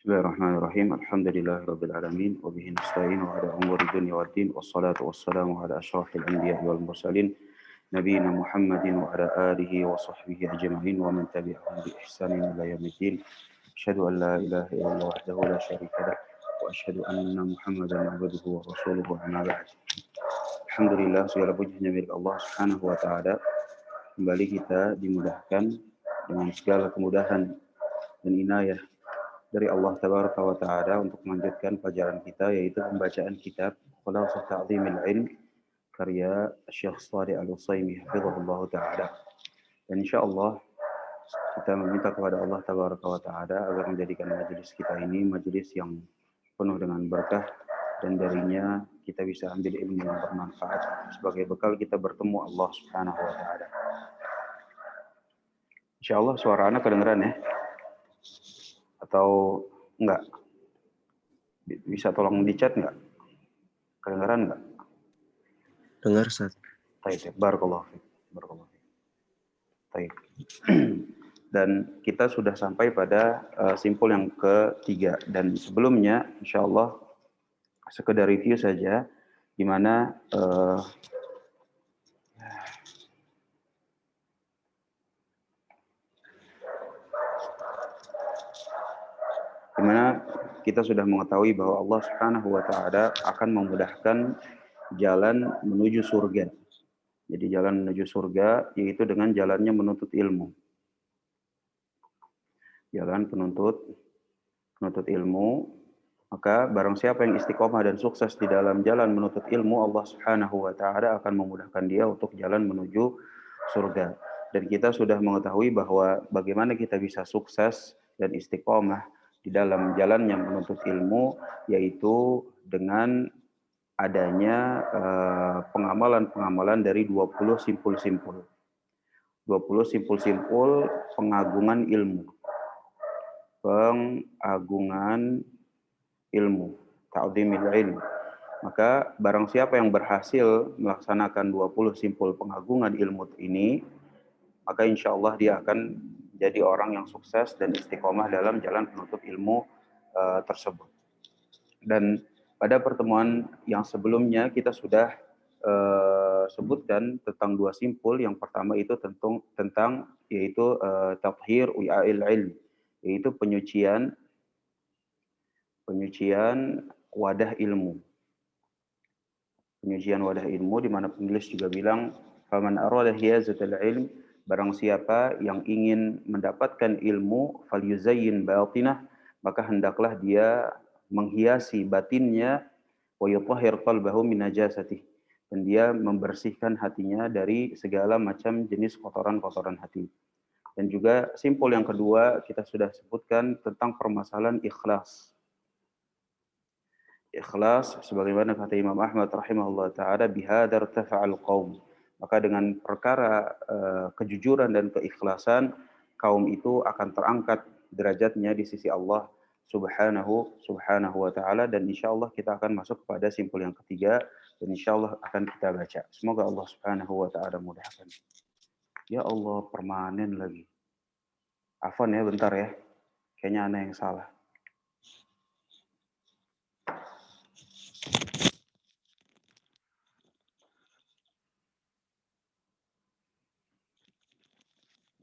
Bismillahirrahmanirrahim. Alhamdulillahirabbil alamin wa bihi nasta'in wa ala umuri dunya waddin wassalatu wassalamu ala asyrafil anbiya'i wal mursalin nabiyina Muhammadin wa ala alihi wa sahbihi ajma'in wa man tabi'ahum bi ihsanin ila yaumiddin. Asyhadu an la ilaha illallah wahdahu la syarika lah wa asyhadu anna Muhammadan abduhu wa rasuluhu amma ba'd. Alhamdulillah, segala puji hanya milik Allah Subhanahu wa taala. Kembali kita dimudahkan dengan segala kemudahan dan inayah dari Allah Tabaraka wa Ta'ala untuk melanjutkan pelajaran kita, yaitu pembacaan kitab Khulasat Ta'zimil Ilm karya Syekh Shalih Al-Utsaimin hafizahullah Ta'ala. Dan insyaAllah kita meminta kepada Allah Tabaraka wa Ta'ala agar menjadikan majelis kita ini majelis yang penuh dengan berkah, dan darinya kita bisa ambil ilmu yang bermanfaat sebagai bekal kita bertemu Allah Subhanahu wa Ta'ala. InsyaAllah suara anak kedengeran ya? Atau enggak? Bisa tolong di chat enggak? Kedengaran enggak? Dengar, Ustaz. Baik, barakallahu fiik. Barakallahu fiik. Baik. Dan kita sudah sampai pada simpul yang ketiga, dan sebelumnya insyaallah sekedar review saja di mana kita sudah mengetahui bahwa Allah Subhanahu wa Ta'ala akan memudahkan jalan menuju surga. Jadi jalan menuju surga yaitu dengan jalannya menuntut ilmu. Jalan penuntut ilmu, maka barang siapa yang istiqomah dan sukses di dalam jalan menuntut ilmu, Allah Subhanahu wa Ta'ala akan memudahkan dia untuk jalan menuju surga. Dan kita sudah mengetahui bahwa bagaimana kita bisa sukses dan istiqomah di dalam jalan yang menuntut ilmu, yaitu dengan adanya pengamalan-pengamalan dari 20 simpul-simpul. 20 simpul-simpul pengagungan ilmu. Pengagungan ilmu, ta'zimil ilm. Maka barang siapa yang berhasil melaksanakan 20 simpul pengagungan ilmu ini, maka insya Allah dia akan jadi orang yang sukses dan istiqomah dalam jalan penuntut ilmu tersebut. Dan pada pertemuan yang sebelumnya kita sudah sebutkan tentang dua simpul. Yang pertama itu tentang yaitu tathhir wi'a'il ilm, yaitu penyucian wadah ilmu. Penyucian wadah ilmu, di mana penulis juga bilang, faman arada hiyazatal ilm, barang siapa yang ingin mendapatkan ilmu, falyuzayyin batinah, maka hendaklah dia menghiasi batinnya, wa yutahhir qalbahu min najasatih, dan dia membersihkan hatinya dari segala macam jenis kotoran-kotoran hati. Dan juga simpul yang kedua kita sudah sebutkan tentang permasalahan ikhlas. Ikhlas, sebagaimana kata Imam Ahmad rahimahullah ta'ala, bihadar tafa'al qaum. Maka dengan perkara kejujuran dan keikhlasan, kaum itu akan terangkat derajatnya di sisi Allah subhanahu wa ta'ala. Dan insya Allah kita akan masuk kepada simpul yang ketiga, dan insya Allah akan kita baca. Semoga Allah subhanahu wa ta'ala mudahkan. Ya Allah, permanen lagi. Afwan ya, bentar ya. Kayaknya ana yang salah.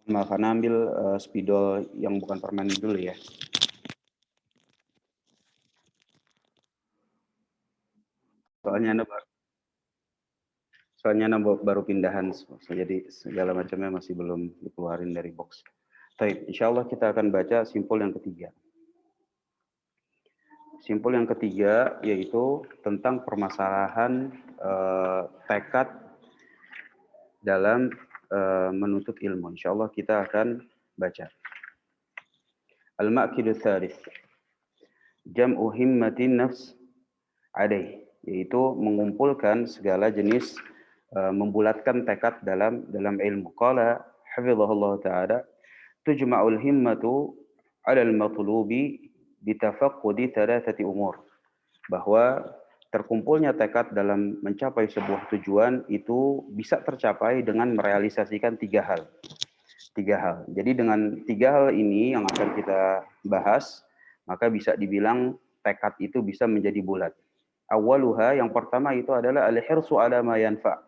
Maaf, ana ambil spidol yang bukan permanen dulu ya. Soalnya ana baru pindahan, jadi segala macamnya masih belum dikeluarin dari box. Baik, insyaallah kita akan baca simpul yang ketiga. Simpul yang ketiga yaitu tentang permasalahan tekad dalam menuntut ilmu. Insyaallah kita akan baca. Al-ma'kidu tsalits. Jam'u himmatin nafs alaih, yaitu mengumpulkan segala jenis membulatkan tekad dalam ilmu. Qala hafizahullah ta'ala, tujma'ul himmatu 'ala al-matlubi bitafaqqudi thalathati umur. Bahwa terkumpulnya tekad dalam mencapai sebuah tujuan itu bisa tercapai dengan merealisasikan tiga hal. Jadi dengan tiga hal ini yang akan kita bahas, maka bisa dibilang tekad itu bisa menjadi bulat. Awaluha, yang pertama itu adalah al-hirsu ala ma yanfa',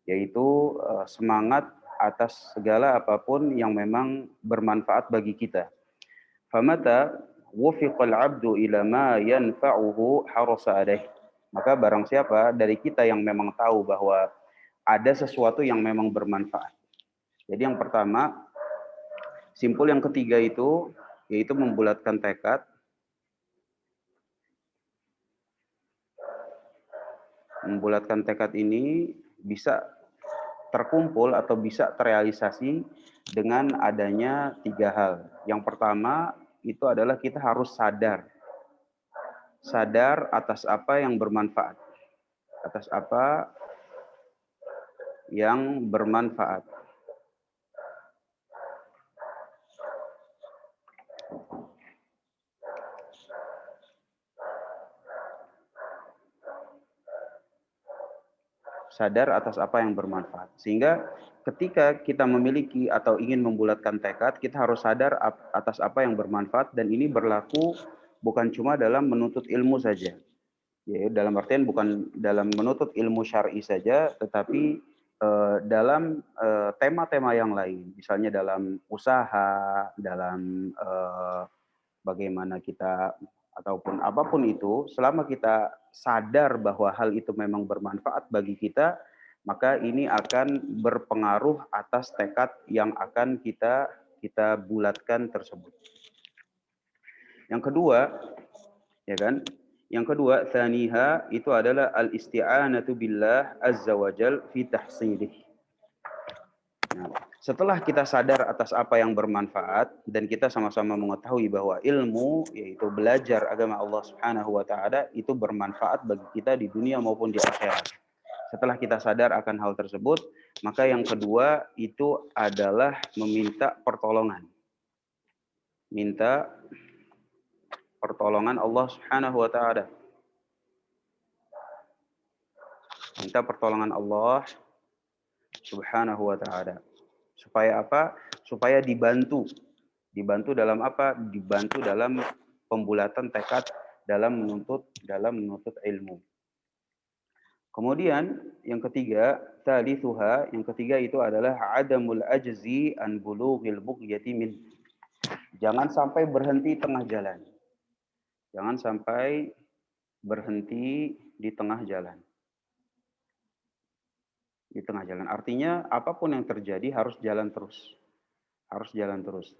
yaitu semangat atas segala apapun yang memang bermanfaat bagi kita. Famata wufiqal 'abdu ila ma yanfa'uhu harasa alaih. Maka barang siapa dari kita yang memang tahu bahwa ada sesuatu yang memang bermanfaat. Jadi yang pertama, simpul yang ketiga itu yaitu membulatkan tekad. Membulatkan tekad ini bisa terkumpul atau bisa terrealisasi dengan adanya tiga hal. Yang pertama itu adalah kita harus sadar atas apa yang bermanfaat, atas apa yang bermanfaat. Sadar atas apa yang bermanfaat. Sehingga ketika kita memiliki atau ingin membulatkan tekad, kita harus sadar atas apa yang bermanfaat, dan ini berlaku bukan cuma dalam menuntut ilmu saja. Ya, dalam artian bukan dalam menuntut ilmu syar'i saja, tetapi dalam tema-tema yang lain, misalnya dalam usaha, dalam bagaimana kita ataupun apapun itu, selama kita sadar bahwa hal itu memang bermanfaat bagi kita, maka ini akan berpengaruh atas tekad yang akan kita bulatkan tersebut. Yang kedua, ya kan? Yang kedua, tsaniha itu adalah al-isti'anatu billah azza wajal fi tahsilih. Nah, setelah kita sadar atas apa yang bermanfaat dan kita sama-sama mengetahui bahwa ilmu, yaitu belajar agama Allah Subhanahu wa taala, itu bermanfaat bagi kita di dunia maupun di akhirat. Setelah kita sadar akan hal tersebut, maka yang kedua itu adalah meminta pertolongan. Minta pertolongan Allah Subhanahu wa taala. Minta pertolongan Allah Subhanahu wa taala. Supaya apa? Supaya dibantu. Dibantu dalam apa? Dibantu dalam pembulatan tekad dalam menuntut ilmu. Kemudian yang ketiga, tsalitsuha, yang ketiga itu adalah adamul ajzi an bulughil bughyati min. Jangan sampai berhenti tengah jalan. Jangan sampai berhenti di tengah jalan. Di tengah jalan. Artinya apapun yang terjadi harus jalan terus. Harus jalan terus.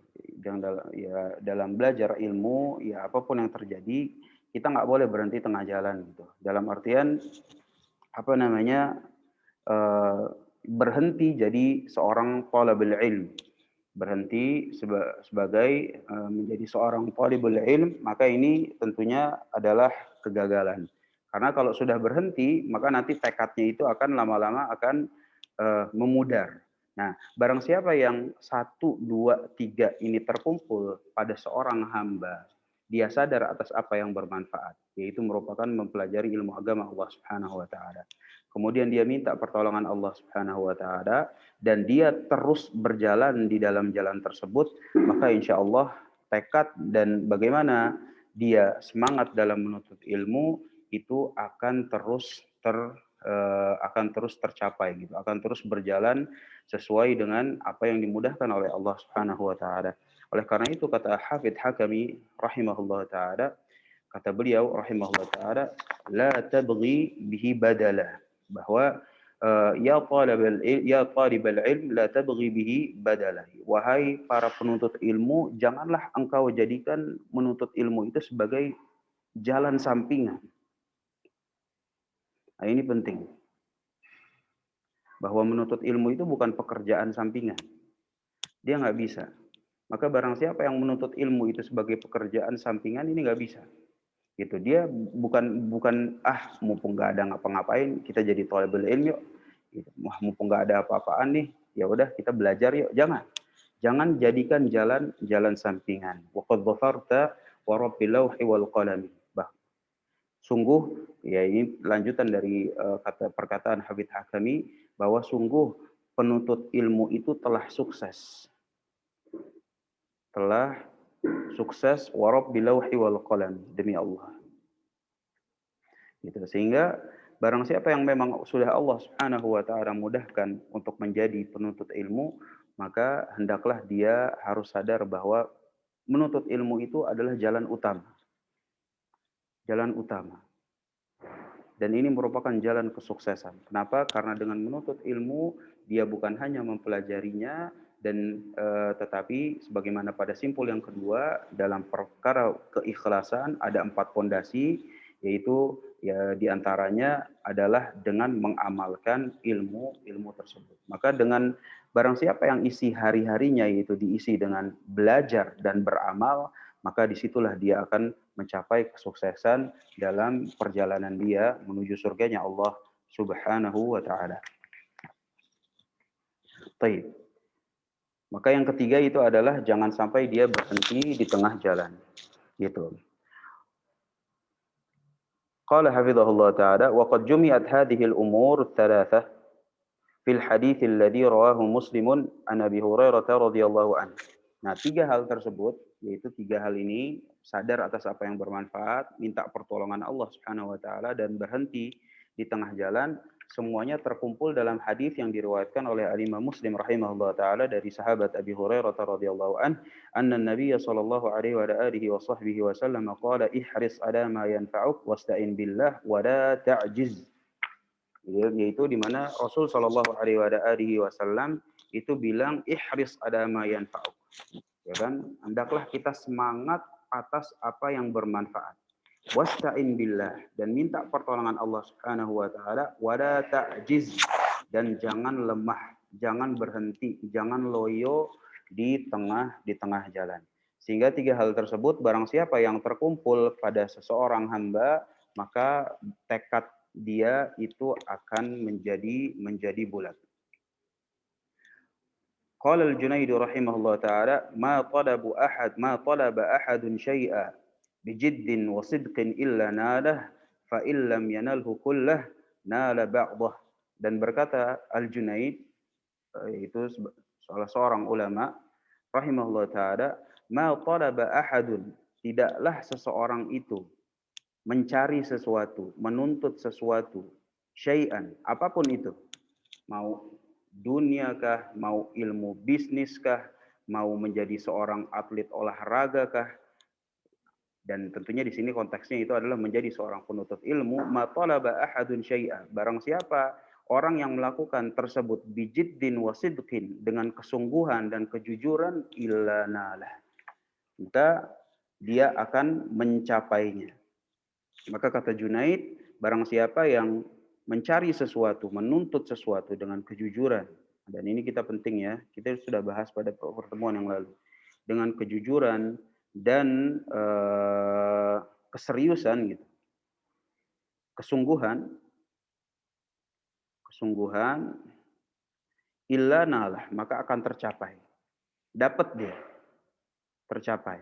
Dalam belajar ilmu, ya apapun yang terjadi, kita nggak boleh berhenti tengah jalan gitu. Dalam artian berhenti jadi seorang talibul ilm. Berhenti sebagai menjadi seorang talibul ilm, maka ini tentunya adalah kegagalan. Karena kalau sudah berhenti, maka nanti tekadnya itu akan lama-lama akan memudar. Nah, barang siapa yang 1, 2, 3 ini terkumpul pada seorang hamba, dia sadar atas apa yang bermanfaat, yaitu merupakan mempelajari ilmu agama Allah Subhanahu wa taala. Kemudian dia minta pertolongan Allah Subhanahu wa taala dan dia terus berjalan di dalam jalan tersebut, maka insya Allah tekad dan bagaimana dia semangat dalam menuntut ilmu itu akan terus tercapai gitu, akan terus berjalan sesuai dengan apa yang dimudahkan oleh Allah Subhanahu wa taala. Oleh karena itu kata Hafidz Hakami rahimahullah taala, kata beliau rahimahullah taala, la tabghi bihi badala, bahwa ya talibal ilm la tabghi bihi badala. Wahai para penuntut ilmu, janganlah engkau jadikan menuntut ilmu itu sebagai jalan sampingan. Nah, ini penting. Bahwa menuntut ilmu itu bukan pekerjaan sampingan. Dia nggak bisa. Maka barang siapa yang menuntut ilmu itu sebagai pekerjaan sampingan, ini nggak bisa. Gitu. Dia bukan mumpung nggak ada ngapa-ngapain, kita jadi thalibul ilm yuk. Gitu. Mumpung nggak ada apa-apaan nih, ya udah kita belajar yuk. Jangan jadikan jalan sampingan. Wa qad dhafarta wa rabbil lawhi wal qalami. Sungguh, ya ini lanjutan dari perkataan Hafidz Hakami, bahwa sungguh penuntut ilmu itu telah sukses. Telah sukses wa rabbil lauhi wal qalam, demi Allah. Gitu. Sehingga barang siapa yang memang sudah Allah Subhanahu wa taala mudahkan untuk menjadi penuntut ilmu, maka hendaklah dia harus sadar bahwa menuntut ilmu itu adalah jalan utama. Jalan utama. Dan ini merupakan jalan kesuksesan. Kenapa? Karena dengan menuntut ilmu, dia bukan hanya mempelajarinya, dan tetapi sebagaimana pada simpul yang kedua, dalam perkara keikhlasan ada 4 pondasi, yaitu ya diantaranya adalah dengan mengamalkan ilmu tersebut. Maka dengan barang siapa yang isi hari-harinya yaitu diisi dengan belajar dan beramal, maka disitulah dia akan mencapai kesuksesan dalam perjalanan dia menuju surganya Allah Subhanahu wa taala. Baik. Maka yang ketiga itu adalah jangan sampai dia berhenti di tengah jalan. Gitu. Qala hafizahullah taala wa qad jumi'at hadhihi al-umur ats-tsalatsah fil hadits alladhi rawahu Muslimun an Abi Hurairah radhiyallahu anhu. Nah, 3 hal tersebut, yaitu 3 hal ini, sadar atas apa yang bermanfaat, minta pertolongan Allah Subhanahu wa taala dan berhenti di tengah jalan, semuanya terkumpul dalam hadis yang diriwayatkan oleh Al-Imam Muslim rahimahullah taala dari sahabat Abi Hurairah radhiyallahu anhu, anna Nabiy sallallahu alaihi wa alihi wa sahbihi wasallam qala ihris ala ma yanfa'uk wasta'in billah wa la ta'jiz. Yaitu di mana Rasul sallallahu alaihi wasallam itu bilang ihris ala ma yanfa'uk. Ya kan? Hendaklah kita semangat atas apa yang bermanfaat. Wasta'in billah, dan minta pertolongan Allah Subhanahu wa taala, wala ta'jiz, dan jangan lemah, jangan berhenti, jangan loyo di tengah jalan. Sehingga 3 hal tersebut barang siapa yang terkumpul pada seseorang hamba, maka tekad dia itu akan menjadi bulat. Qala al-Junaidi rahimahullah ta'ala, ma talaba ahadun syai'a bijiddin wa sidqin illa nalah, fa illam yanalhu kullah nala ba'dah. Dan berkata Al-Junaid, itu salah seorang ulama rahimahullah ta'ala, ma talaba ahadun, tidaklah seseorang itu mencari sesuatu, menuntut sesuatu, syai'an, apapun itu, mau dunia kah, mau ilmu bisnis kah, mau menjadi seorang atlet olahraga kah, dan tentunya di sini konteksnya itu adalah menjadi seorang penuntut ilmu, ma talaba ahadun syai'a, barang siapa orang yang melakukan tersebut bijiddin wa sidqin, dengan kesungguhan dan kejujuran, illa nalah, maka dia akan mencapainya. Maka kata Junaid, barang siapa yang mencari sesuatu, menuntut sesuatu dengan kejujuran, dan ini kita penting ya, kita sudah bahas pada pertemuan yang lalu, dengan kejujuran dan keseriusan gitu, kesungguhan, illa nalah, maka akan tercapai, dapat dia, tercapai,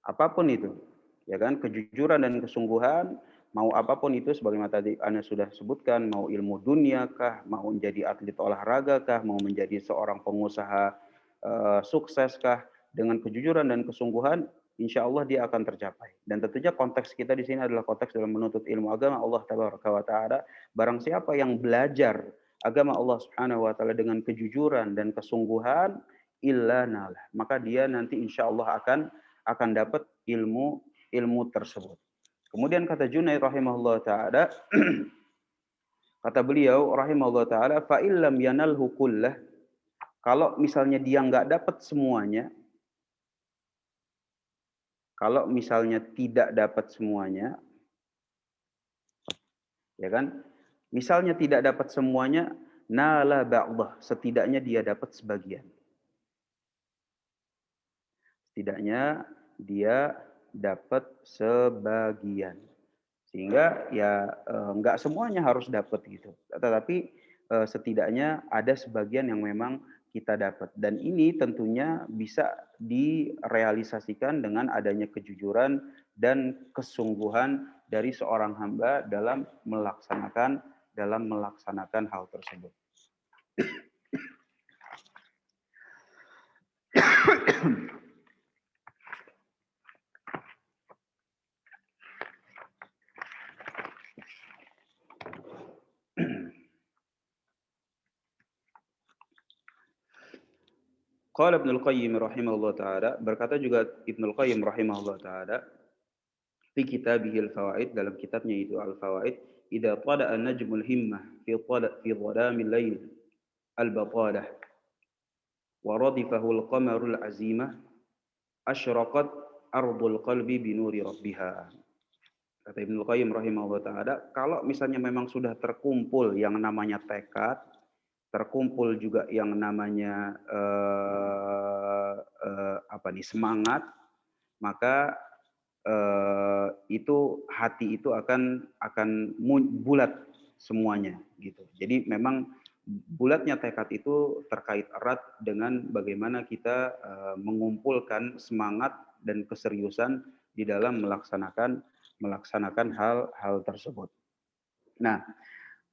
apapun itu, ya kan, kejujuran dan kesungguhan. Mau apapun itu, sebagaimana tadi Anda sudah sebutkan, mau ilmu dunia kah, mau menjadi atlet olahraga kah, mau menjadi seorang pengusaha sukses kah, dengan kejujuran dan kesungguhan, insya Allah dia akan tercapai. Dan tentunya konteks kita di sini adalah konteks dalam menuntut ilmu agama Allah Tabaraka wa Ta'ala. Barang siapa yang belajar agama Allah Subhanahu wa Ta'ala dengan kejujuran dan kesungguhan, illa nalah, maka dia nanti insya Allah akan dapat ilmu tersebut. Kemudian kata Junaid rahimahullah ta'ala, kata beliau rahimahullah ta'ala, fa illam yanalhu kullah, kalau misalnya dia nggak dapat semuanya, kalau misalnya tidak dapat semuanya, ya kan? Misalnya tidak dapat semuanya, nala ba'dah, setidaknya dia dapat sebagian. Setidaknya dia dapat sebagian. Sehingga ya nggak semuanya harus dapat gitu. Tetapi setidaknya ada sebagian yang memang kita dapat. Dan ini tentunya bisa direalisasikan dengan adanya kejujuran dan kesungguhan dari seorang hamba dalam melaksanakan hal tersebut. Qala Ibnul Qayyim rahimahullah taala, berkata juga Ibnul Qayyim rahimahullah taala fi kitabihil fawaid, dalam kitabnya itu Al-Fawaid, idza tala'a najmul himmah fi dhalamil lail al-batalah wa radifahu al-qamarul azimah asyraqat ardul qalbi binuri rabbiha. Kata Ibnu Qayyim rahimahullah taala, kalau misalnya memang sudah terkumpul yang namanya tekad, terkumpul juga yang namanya semangat, maka itu hati itu akan bulat semuanya gitu. Jadi memang bulatnya tekad itu terkait erat dengan bagaimana kita mengumpulkan semangat dan keseriusan di dalam melaksanakan hal-hal tersebut. Nah,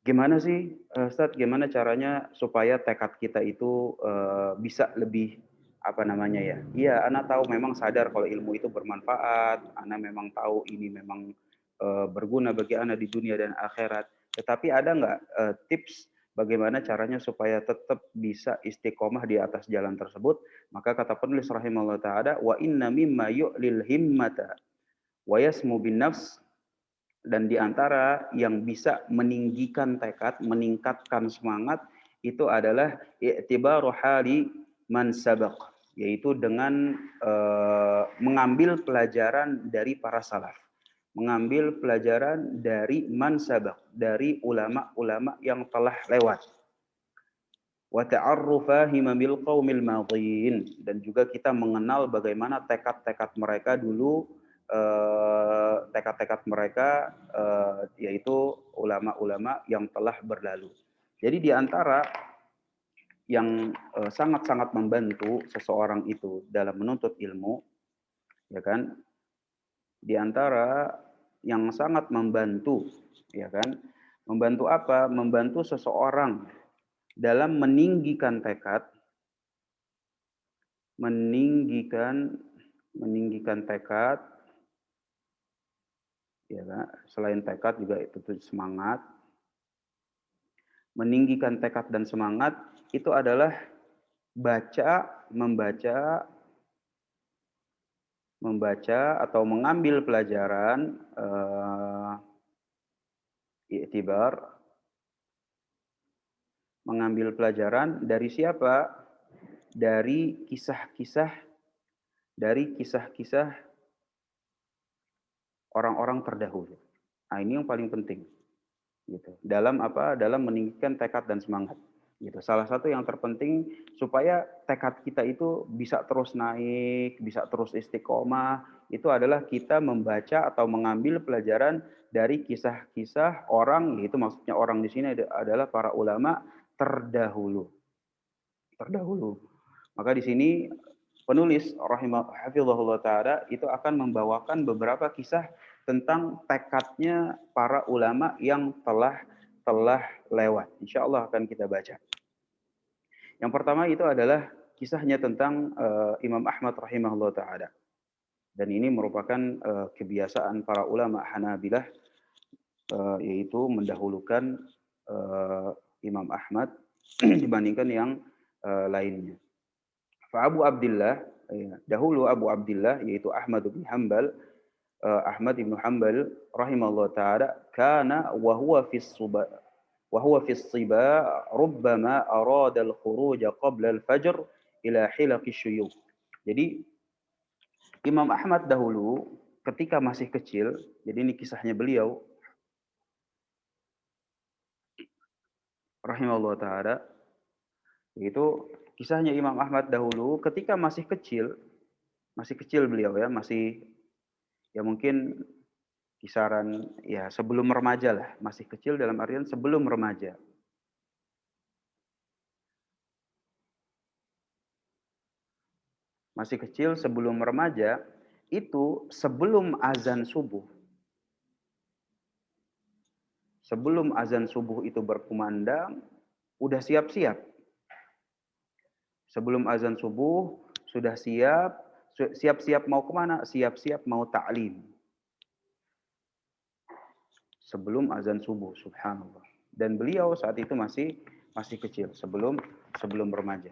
gimana sih Ustadz, gimana caranya supaya tekad kita itu bisa lebih Iya, Ana tahu, memang sadar kalau ilmu itu bermanfaat, Ana memang tahu ini memang berguna bagi Ana di dunia dan akhirat. Tetapi ada nggak tips bagaimana caranya supaya tetap bisa istiqomah di atas jalan tersebut? Maka kata penulis rahimahullah ta'ala, wa inna mimma yu'lil himmata wa yasmu bin nafs, dan di antara yang bisa meninggikan tekad, meningkatkan semangat, itu adalah i'tibaru hali man sabaq, yaitu dengan mengambil pelajaran dari para salaf, mengambil pelajaran dari man sabaq, dari ulama-ulama yang telah lewat. Wa ta'arrufa himamil qaumil madhin, dan juga kita mengenal bagaimana tekad-tekad mereka dulu, tekad-tekad mereka, yaitu ulama-ulama yang telah berlalu. Jadi di antara yang sangat-sangat membantu seseorang itu dalam menuntut ilmu, ya kan? Di antara yang sangat membantu, ya kan? Membantu apa? Membantu seseorang dalam meninggikan tekad, meninggikan tekad, ya kan? Selain tekad juga itu semangat. Meninggikan tekad dan semangat itu adalah membaca atau mengambil pelajaran, i'tibar, mengambil pelajaran dari siapa? Dari kisah-kisah orang-orang terdahulu. Nah, ini yang paling penting gitu. Dalam meninggikan tekad dan semangat. Gitu. Salah satu yang terpenting supaya tekad kita itu bisa terus naik, bisa terus istiqomah, itu adalah kita membaca atau mengambil pelajaran dari kisah-kisah orang, yaitu maksudnya orang di sini adalah para ulama terdahulu. Maka di sini penulis hafizahullah taala itu akan membawakan beberapa kisah tentang tekadnya para ulama yang telah lewat. Insya Allah akan kita baca. Yang pertama itu adalah kisahnya tentang Imam Ahmad rahimahullah taala. Dan ini merupakan kebiasaan para ulama Hanabilah, yaitu mendahulukan Imam Ahmad dibandingkan yang lainnya. Abu Abdullah, dahulu Abu Abdullah yaitu Ahmad bin Hanbal, Ahmad bin Hanbal rahimahullah taala, kana wa huwa fi as-siba rubbama arada al-khuruj qabla al-fajr ila hilaq asy-syuyukh. Jadi Imam Ahmad dahulu ketika masih kecil, jadi ini kisahnya beliau rahimahullah taala, yaitu kisahnya Imam Ahmad dahulu ketika masih kecil beliau ya, masih ya mungkin kisaran ya sebelum remaja lah, masih kecil dalam artian sebelum remaja. Masih kecil sebelum remaja, itu sebelum azan subuh. Sebelum azan subuh itu berkumandang, udah siap-siap. Sebelum azan subuh sudah siap-siap mau kemana? Siap-siap mau ta'lim. Sebelum azan subuh, subhanallah. Dan beliau saat itu masih kecil, sebelum remaja.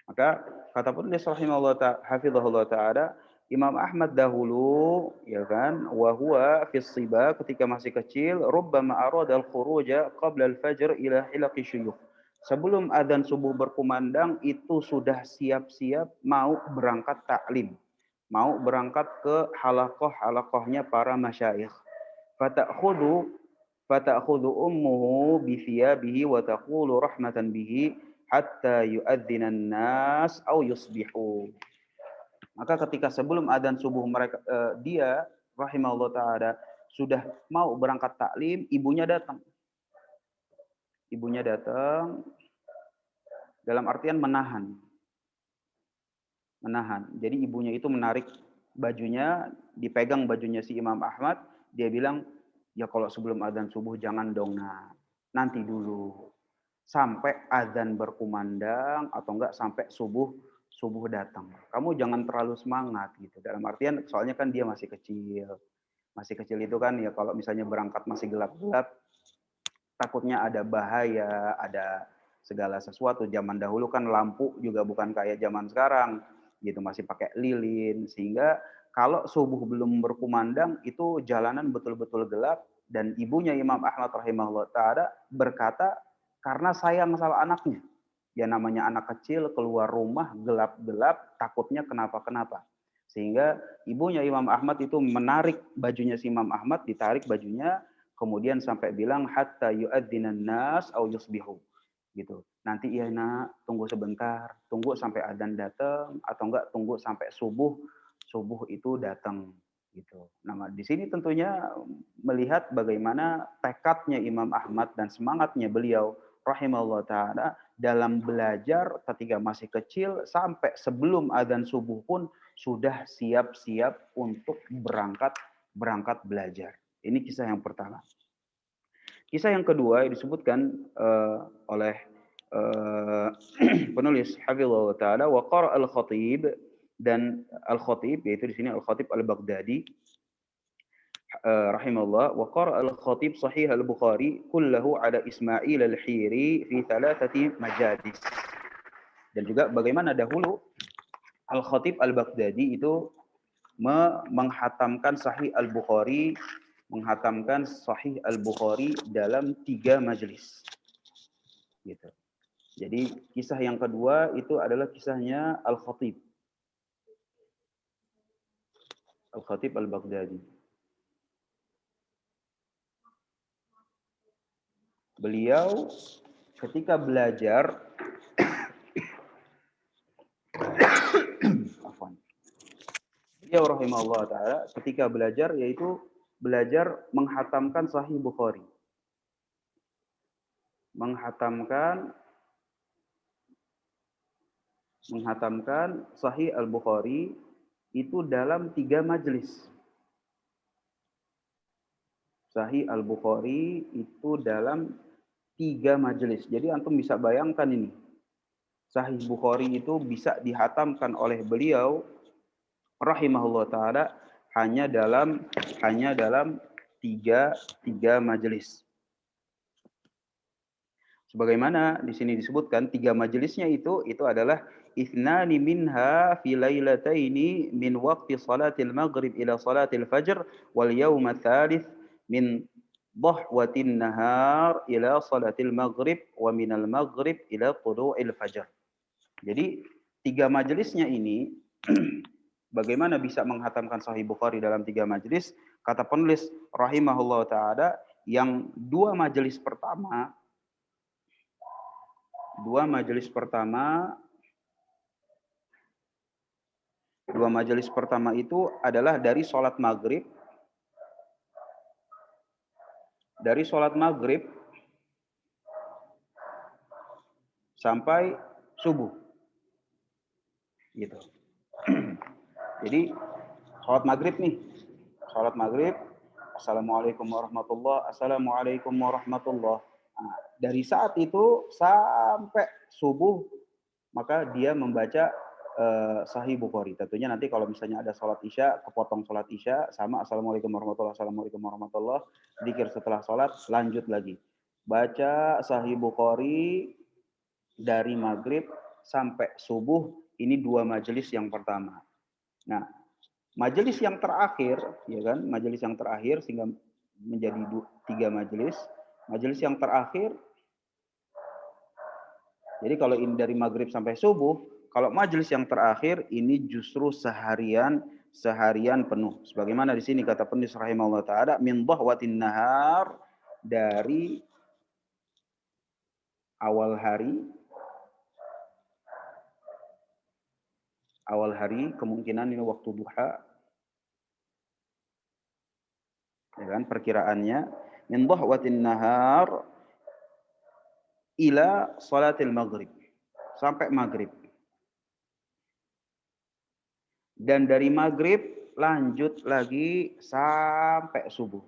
Maka kata penulis rahimahullah hafizahullah taala, Imam Ahmad dahulu ya kan, wa huwa fi siba ketika masih kecil, rubbama arada al-khuruja qabla al-fajr ila hilaqi syuyukh. Sebelum adzan subuh berkumandang itu sudah siap-siap mau berangkat taklim, mau berangkat ke halaqah-halaqahnya para masyayikh. Fata'khudhu fata'khudhu ummuhu bi thiyabihi wa taqulu rahmatan bihi hatta yu'adzinan nas au yusbihu. Maka ketika sebelum adzan subuh mereka dia rahimahullah taala sudah mau berangkat taklim, ibunya datang. Ibunya datang dalam artian menahan. Menahan. Jadi ibunya itu menarik bajunya, dipegang bajunya si Imam Ahmad, dia bilang, "Ya kalau sebelum adzan subuh jangan dong, Nak. Nanti dulu. Sampai azan berkumandang atau enggak sampai subuh datang. Kamu jangan terlalu semangat gitu. Dalam artian soalnya kan dia masih kecil. Masih kecil itu kan ya kalau misalnya berangkat masih gelap-gelap, takutnya ada bahaya, ada segala sesuatu. Zaman dahulu kan lampu juga bukan kayak zaman sekarang gitu, masih pakai lilin, sehingga kalau subuh belum berkumandang itu jalanan betul-betul gelap. Dan ibunya Imam Ahmad rahimahullah ta'ala berkata, karena sayang sama anaknya. Ya namanya anak kecil keluar rumah gelap-gelap, takutnya kenapa-kenapa. Sehingga ibunya Imam Ahmad itu menarik bajunya si Imam Ahmad, ditarik bajunya, kemudian sampai bilang hatta yu'adzinan nas au yusbihu. Gitu. Nanti ya nak, tunggu sebentar, tunggu sampai adzan datang atau enggak tunggu sampai subuh itu datang gitu. Nah, di sini tentunya melihat bagaimana tekadnya Imam Ahmad dan semangatnya beliau rahimahullah taala dalam belajar ketika masih kecil sampai sebelum adzan subuh pun sudah siap-siap untuk berangkat belajar. Ini kisah yang pertama. Kisah yang kedua yang disebutkan oleh penulis hafizahullah taala, wa qara al-khatib, dan al-khatib yaitu di sini al-khatib al-Baghdadi rahimahullah, wa qara al-khatib sahih al-Bukhari kullahu ala Ismail al-Hiri fi thalathati majalis. Dan juga bagaimana dahulu al-khatib al-Baghdadi itu menghatamkan sahih al-Bukhari, menghatamkan sahih al-Bukhari dalam 3 majelis. Gitu. Jadi kisah yang kedua itu adalah kisahnya Al-Khatib. Al-Khatib Al-Baghdadi. Beliau ketika belajar beliau rahimahullah ta'ala ketika belajar yaitu belajar menghatamkan Sahih Bukhari. Menghatamkan Sahih Al-Bukhari itu dalam 3 majelis. Sahih Al-Bukhari itu dalam 3 majelis. Jadi antum bisa bayangkan ini. Sahih Bukhari itu bisa dihatamkan oleh beliau rahimahullah taala hanya dalam 3 majelis. Sebagaimana di sini disebutkan 3 majelisnya itu adalah ithnani minha fi lailataini min waqti salatil maghrib ila salatil fajr wal yawm tsalits min dhahwatin nahar ila salatil maghrib wa minal maghrib ila tulu'il fajr. Jadi 3 majelisnya ini bagaimana bisa menghatamkan Sahih Bukhari dalam 3 majelis? Kata penulis rahimahullah taala, yang 2 majelis pertama itu adalah dari sholat maghrib sampai subuh. Gitu. Jadi sholat maghrib nih. Sholat maghrib, Assalamualaikum warahmatullah. Nah, dari saat itu sampai subuh, maka dia membaca Sahih Bukhari. Tentunya nanti kalau misalnya ada sholat isya, kepotong sholat isya, sama Assalamualaikum warahmatullah, dzikir setelah sholat, lanjut lagi. Baca Sahih Bukhari dari maghrib sampai subuh, ini 2 majelis yang pertama. Nah, majelis yang terakhir, ya kan, majelis yang terakhir sehingga menjadi 3 majelis. Majelis yang terakhir, jadi kalau ini dari maghrib sampai subuh, kalau majelis yang terakhir ini justru seharian penuh. Sebagaimana di sini kata penulis rahimahullah taala, min dhahwatin nahar, dari awal hari kemungkinan ini waktu duha, ya kan, perkiraannya min dhahwatin nahar ila salatil maghrib, sampai maghrib. Dan dari maghrib lanjut lagi sampai subuh.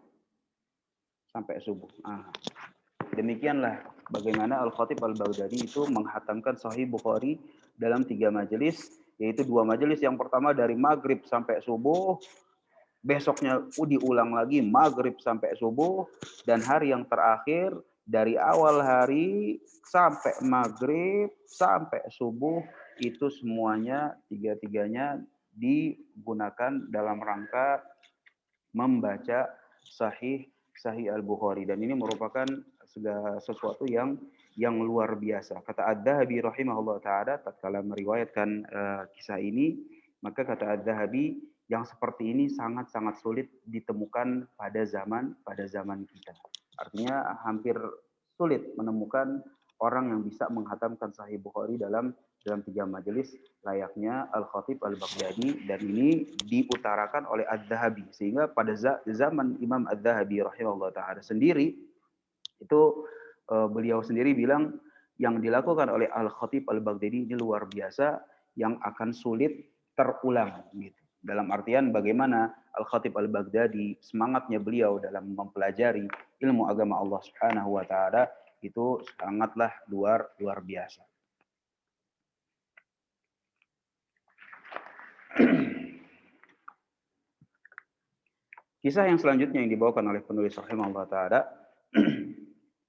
Sampai subuh. Nah, demikianlah bagaimana Al-Khatib Al-Baghdadi itu menghatamkan Sahih Bukhari dalam 3 majelis, yaitu 2 majelis yang pertama dari maghrib sampai subuh, besoknya diulang lagi maghrib sampai subuh, dan hari yang terakhir dari awal hari sampai maghrib sampai subuh, itu semuanya tiga-tiganya digunakan dalam rangka membaca Sahih Al-Bukhari, dan ini merupakan sesuatu yang luar biasa. Kata Adz-Dzahabi rahimahullah taala tatkala meriwayatkan kisah ini, maka kata Adz-Dzahabi, yang seperti ini sangat-sangat sulit ditemukan pada zaman kita. Artinya hampir sulit menemukan orang yang bisa menghatamkan Sahih Bukhari dalam 3 majelis layaknya Al-Khatib Al-Baghdadi, dan ini diutarakan oleh Adz-Dzahabi, sehingga pada zaman Imam Adz-Dzahabi rahimahullah taala sendiri itu beliau sendiri bilang yang dilakukan oleh Al-Khatib Al-Baghdadi ini luar biasa, yang akan sulit terulang gitu. Dalam artian bagaimana Al-Khatib Al-Baghdadi, semangatnya beliau dalam mempelajari ilmu agama Allah Subhanahu wa taala itu sangatlah luar biasa. Kisah yang selanjutnya yang dibawakan oleh penulis rahimahullah taala,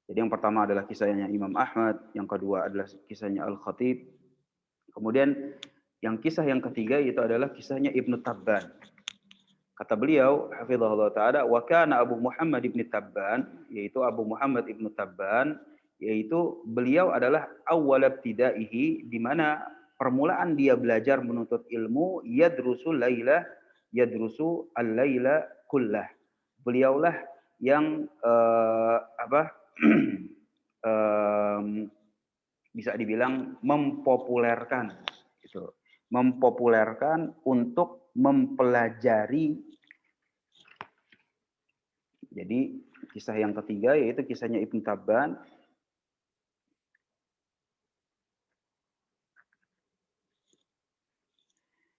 jadi yang pertama adalah kisahnya Imam Ahmad, yang kedua adalah kisahnya Al-Khatib, kemudian yang kisah yang ketiga itu adalah kisahnya Ibnu Tabban. Kata beliau hafizahullah taala, wa kana Abu Muhammad ibn Tabban, yaitu Abu Muhammad ibn Tabban, yaitu beliau adalah awwal ibtidaihi, di mana permulaan dia belajar menuntut ilmu, yadrusu al-laila kullah. Beliaulah yang bisa dibilang mempopulerkan gitu. Mempopulerkan untuk mempelajari. Jadi kisah yang ketiga yaitu kisahnya Ibnu Tabban.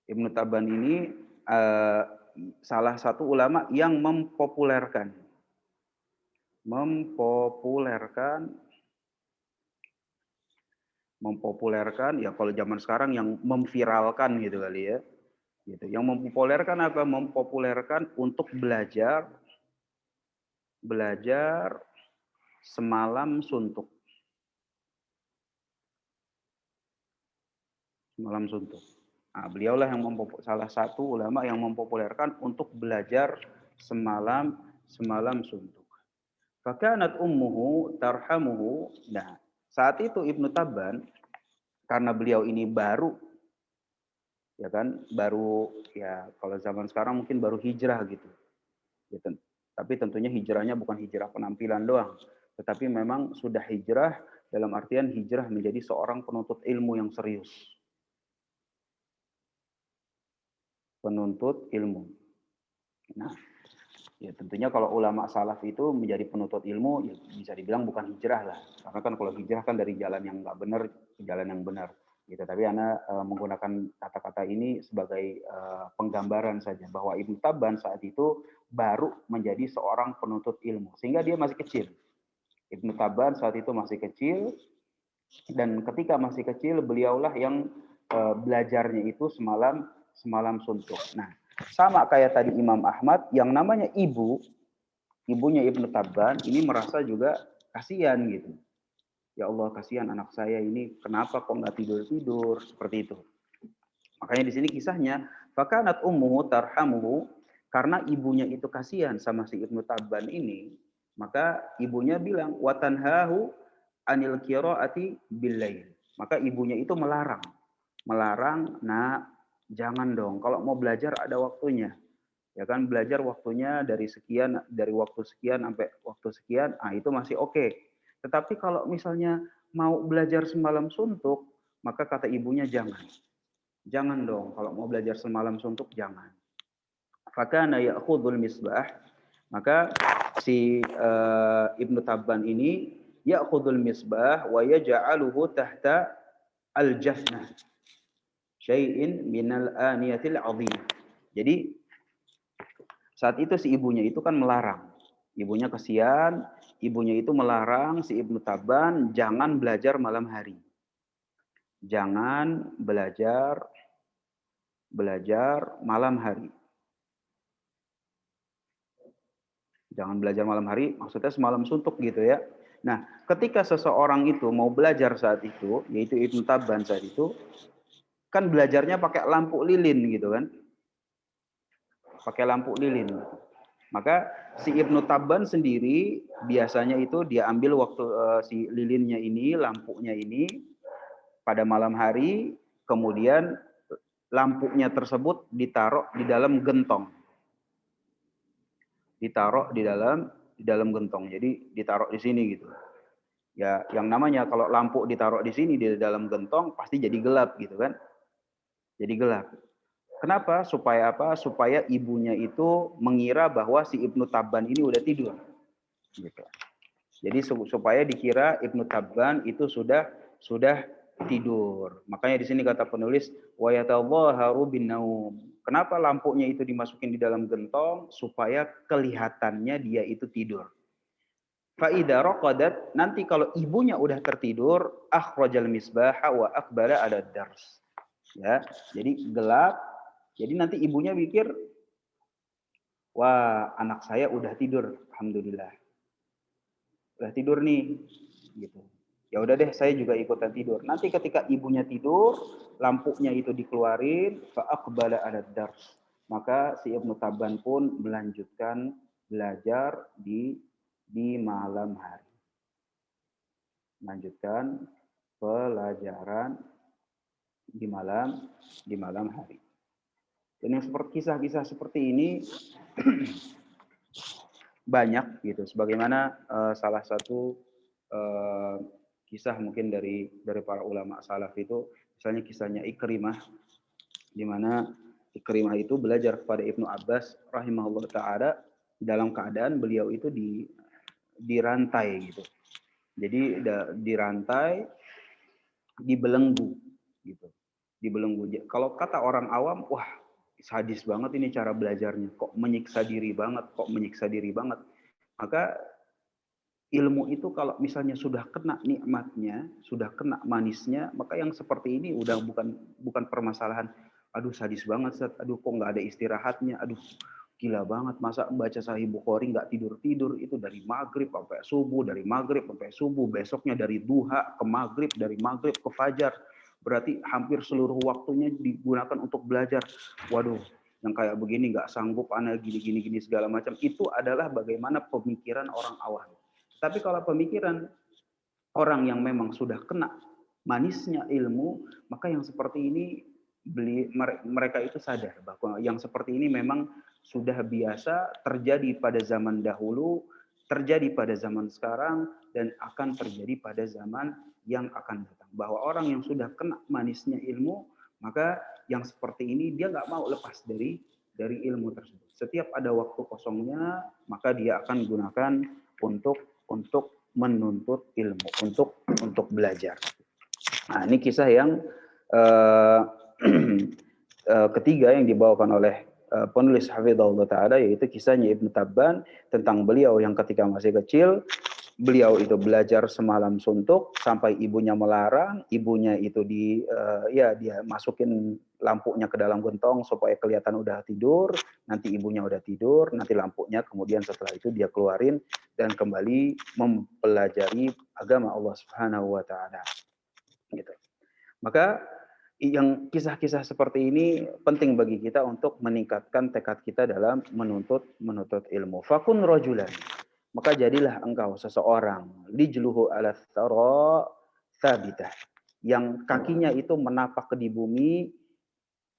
Ibnu Tabban ini salah satu ulama yang mempopulerkan ya, kalau zaman sekarang yang memviralkan gitu kali ya. Gitu. Yang mempopulerkan apa? Mempopulerkan untuk belajar semalam suntuk. Semalam suntuk. Nah, beliaulah yang salah satu ulama yang mempopulerkan untuk belajar semalam suntuk. Fakanat ummuhu tarhamuhu. Nah, saat itu Ibnu Tabban, karena beliau ini baru kalau zaman sekarang mungkin baru hijrah gitu. Tapi tentunya hijrahnya bukan hijrah penampilan doang, tetapi memang sudah hijrah dalam artian hijrah menjadi seorang penuntut ilmu yang serius. Penuntut ilmu. Nah, ya tentunya kalau ulama salaf itu menjadi penuntut ilmu, ya bisa dibilang bukan hijrah lah. Karena kan kalau hijrah kan dari jalan yang nggak benar ke jalan yang benar. Gitu. Tapi Ana menggunakan kata-kata ini sebagai penggambaran saja bahwa Ibnu Tabban saat itu baru menjadi seorang penuntut ilmu, sehingga dia masih kecil. Ibnu Tabban saat itu masih kecil, dan ketika masih kecil beliaulah yang belajarnya itu semalam suntuk. Nah, sama kayak tadi Imam Ahmad, yang namanya ibunya Ibnu Tabban ini merasa juga kasihan gitu. Ya Allah, kasihan anak saya ini, kenapa kok nggak tidur-tidur, seperti itu. Makanya di sini kisahnya, fakanat ummuhu tarhamuhu, karena ibunya itu kasihan sama si Ibnu Tabban ini, maka ibunya bilang, watanhahu anil qiraati billail. Maka ibunya itu melarang, nak, jangan dong, kalau mau belajar ada waktunya. Ya kan, belajar waktunya dari waktu sekian sampai waktu sekian, itu masih oke. Tetapi kalau misalnya mau belajar semalam suntuk, maka kata ibunya jangan. Jangan dong, kalau mau belajar semalam suntuk jangan. Fakana ya'khudhul misbah, maka si Ibnu Tabban ini ya'khudhul misbah wa yaj'aluhu tahta al-jafnah syai'in minal aniyatil 'azimah. Jadi saat itu si ibunya itu kan melarang. Ibunya kasihan, ibunya itu melarang si Ibnu Tabban jangan belajar malam hari. Jangan belajar malam hari. Jangan belajar malam hari, maksudnya semalam suntuk gitu ya. Nah, ketika seseorang itu mau belajar saat itu, yaitu Ibnu Tabban saat itu, kan belajarnya pakai lampu lilin gitu kan. Pakai lampu lilin. Maka si Ibnu Tabban sendiri biasanya itu dia ambil waktu si lilinnya ini, lampunya ini pada malam hari, kemudian lampunya tersebut ditaruh di dalam gentong. Ditaruh di dalam gentong. Jadi ditaruh di sini gitu. Ya, yang namanya kalau lampu ditaruh di sini di dalam gentong pasti jadi gelap gitu kan. Jadi gelap. Kenapa? Supaya apa? Supaya ibunya itu mengira bahwa si Ibnu Tabban ini udah tidur. Gitu. Jadi supaya dikira Ibnu Tabban itu sudah tidur. Makanya di sini kata penulis wa yatadhaharu bin naum. Kenapa lampunya itu dimasukin di dalam gentong? Supaya kelihatannya dia itu tidur. Fa'idha raqadat, nanti kalau ibunya udah tertidur, akhrajal misbaha wa akbara ala dars. Ya, jadi gelap. Jadi nanti ibunya pikir, wah, anak saya udah tidur, alhamdulillah. Udah tidur nih, gitu. Ya udah deh, saya juga ikutan tidur. Nanti ketika ibunya tidur, lampunya itu dikeluarin, fa aqbala ala dars. Maka si Ibnu Tabban pun melanjutkan belajar di malam hari. Melanjutkan pelajaran di malam hari. Dan yang seperti kisah-kisah seperti ini banyak gitu. Sebagaimana salah satu kisah mungkin dari para ulama salaf itu, misalnya kisahnya Ikrimah, di mana Ikrimah itu belajar kepada Ibnu Abbas rahimahullah taala dalam keadaan beliau itu dirantai gitu. Jadi dirantai, dibelenggu gitu. Dibelenggu. Kalau kata orang awam, wah, sadis banget ini cara belajarnya. Kok menyiksa diri banget. Maka ilmu itu kalau misalnya sudah kena nikmatnya, sudah kena manisnya, maka yang seperti ini udah bukan permasalahan. Aduh, sadis banget, Ustaz. Aduh, kok nggak ada istirahatnya. Aduh, gila banget. Masa baca Sahih Bukhari nggak tidur-tidur. Itu dari maghrib sampai subuh, dari maghrib sampai subuh. Besoknya dari duha ke maghrib, dari maghrib ke fajar. Berarti hampir seluruh waktunya digunakan untuk belajar. Waduh, yang kayak begini nggak sanggup, anak gini segala macam. Itu adalah bagaimana pemikiran orang awam. Tapi kalau pemikiran orang yang memang sudah kena manisnya ilmu, maka yang seperti ini mereka itu sadar bahwa yang seperti ini memang sudah biasa terjadi pada zaman dahulu, terjadi pada zaman sekarang, dan akan terjadi pada zaman yang akan datang. Bahwa orang yang sudah kena manisnya ilmu, maka yang seperti ini dia nggak mau lepas dari ilmu tersebut. Setiap ada waktu kosongnya, maka dia akan gunakan untuk menuntut ilmu, untuk belajar. Nah, ini kisah yang ketiga yang dibawakan oleh penulis Hafizahullah Ta'ala, yaitu kisahnya Ibnu Tabban tentang beliau yang ketika masih kecil beliau itu belajar semalam suntuk sampai ibunya melarang, ibunya itu dia masukin lampunya ke dalam gentong supaya kelihatan udah tidur, nanti ibunya udah tidur, nanti lampunya kemudian setelah itu dia keluarin dan kembali mempelajari agama Allah Subhanahu wa taala. Gitu. Maka yang kisah-kisah seperti ini penting bagi kita untuk meningkatkan tekad kita dalam menuntut ilmu. Fakun rajulan, maka jadilah engkau seseorang lijluhu ala thara thabitah, yang kakinya itu menapak di bumi,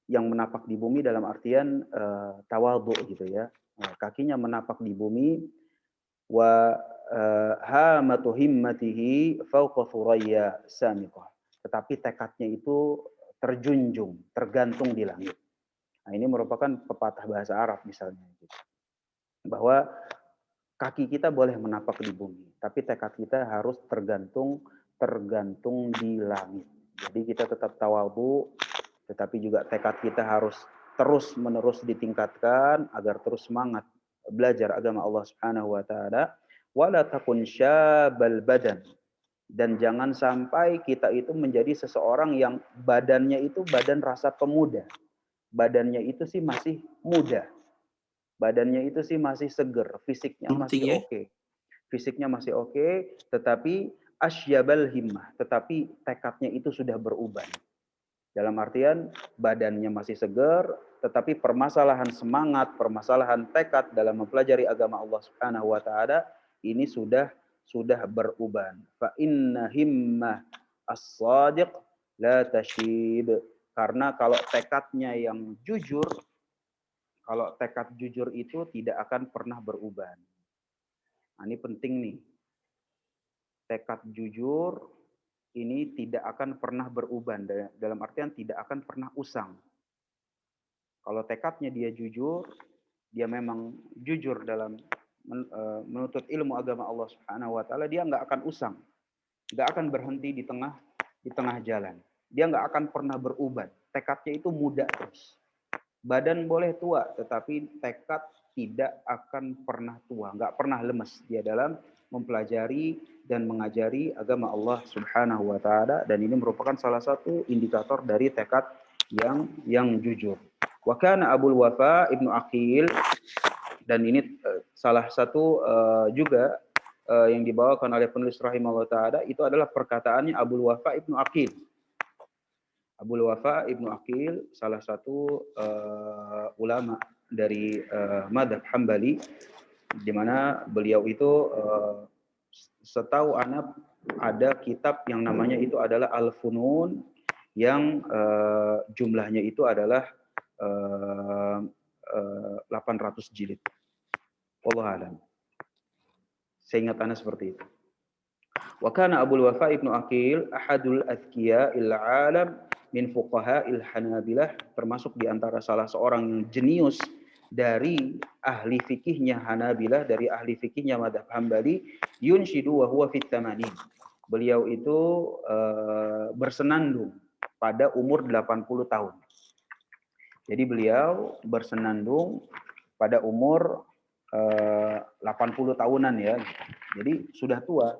yang menapak di bumi dalam artian tawadhu gitu ya. Kakinya menapak di bumi, wa hamatu himmatihi fawqa thuraya samiqah. Tetapi tekadnya itu terjunjung, tergantung di langit. Nah, ini merupakan pepatah bahasa Arab misalnya. Bahwa kaki kita boleh menapak di bumi, tapi tekad kita harus tergantung di langit. Jadi kita tetap tawadhu, tetapi juga tekad kita harus terus-menerus ditingkatkan agar terus semangat belajar agama Allah Subhanahu wa taala. Wala takun syabal badan, dan jangan sampai kita itu menjadi seseorang yang badannya itu badan rasa pemuda. Badannya itu sih masih muda. Badannya itu sih masih seger, fisiknya masih oke. Fisiknya masih oke, tetapi asyabal himmah, tetapi tekadnya itu sudah berubah. Dalam artian badannya masih seger, tetapi permasalahan semangat, permasalahan tekad dalam mempelajari agama Allah Subhanahu wa taala ini sudah berubah. Fa inna himmah as-sadiq la tashib. Karena kalau tekadnya yang jujur, kalau tekad jujur itu tidak akan pernah berubah. Nah, ini penting nih. Tekad jujur ini tidak akan pernah berubah, dalam artian tidak akan pernah usang. Kalau tekadnya dia jujur, dia memang jujur dalam menuntut ilmu agama Allah Subhanahu wa taala, dia nggak akan usang, nggak akan berhenti di tengah jalan. Dia nggak akan pernah berubah. Tekadnya itu muda terus. Badan boleh tua, tetapi tekad tidak akan pernah tua, nggak pernah lemes dia dalam mempelajari dan mengajari agama Allah Subhanahu wa taala, dan ini merupakan salah satu indikator dari tekad yang jujur. Wa kana Abul Wafa Ibnu Aqil, dan ini salah satu juga yang dibawakan oleh penulis rahimahullah taala, itu adalah perkataannya Abul Wafa Ibnu Aqil. Abul Wafa Ibnu Aqil salah satu ulama dari Madhab Hambali, di mana beliau itu setahu anak ada kitab yang namanya itu adalah Al-Funun, yang jumlahnya itu adalah 800 jilid. Wallahu a'lam. Seingat ana seperti itu. Wa kana Abul Wafa Ibnu Aqil ahadul azkiya il alam min fuqaha il Hanabilah, termasuk di antara salah seorang yang jenius dari ahli fikihnya Hanabilah, dari ahli fikihnya Madhab Hambali. Yunshidu wa huwa fit tamanin. Beliau itu bersenandung pada umur 80 tahun. Jadi beliau bersenandung pada umur 80 tahunan ya. Jadi sudah tua.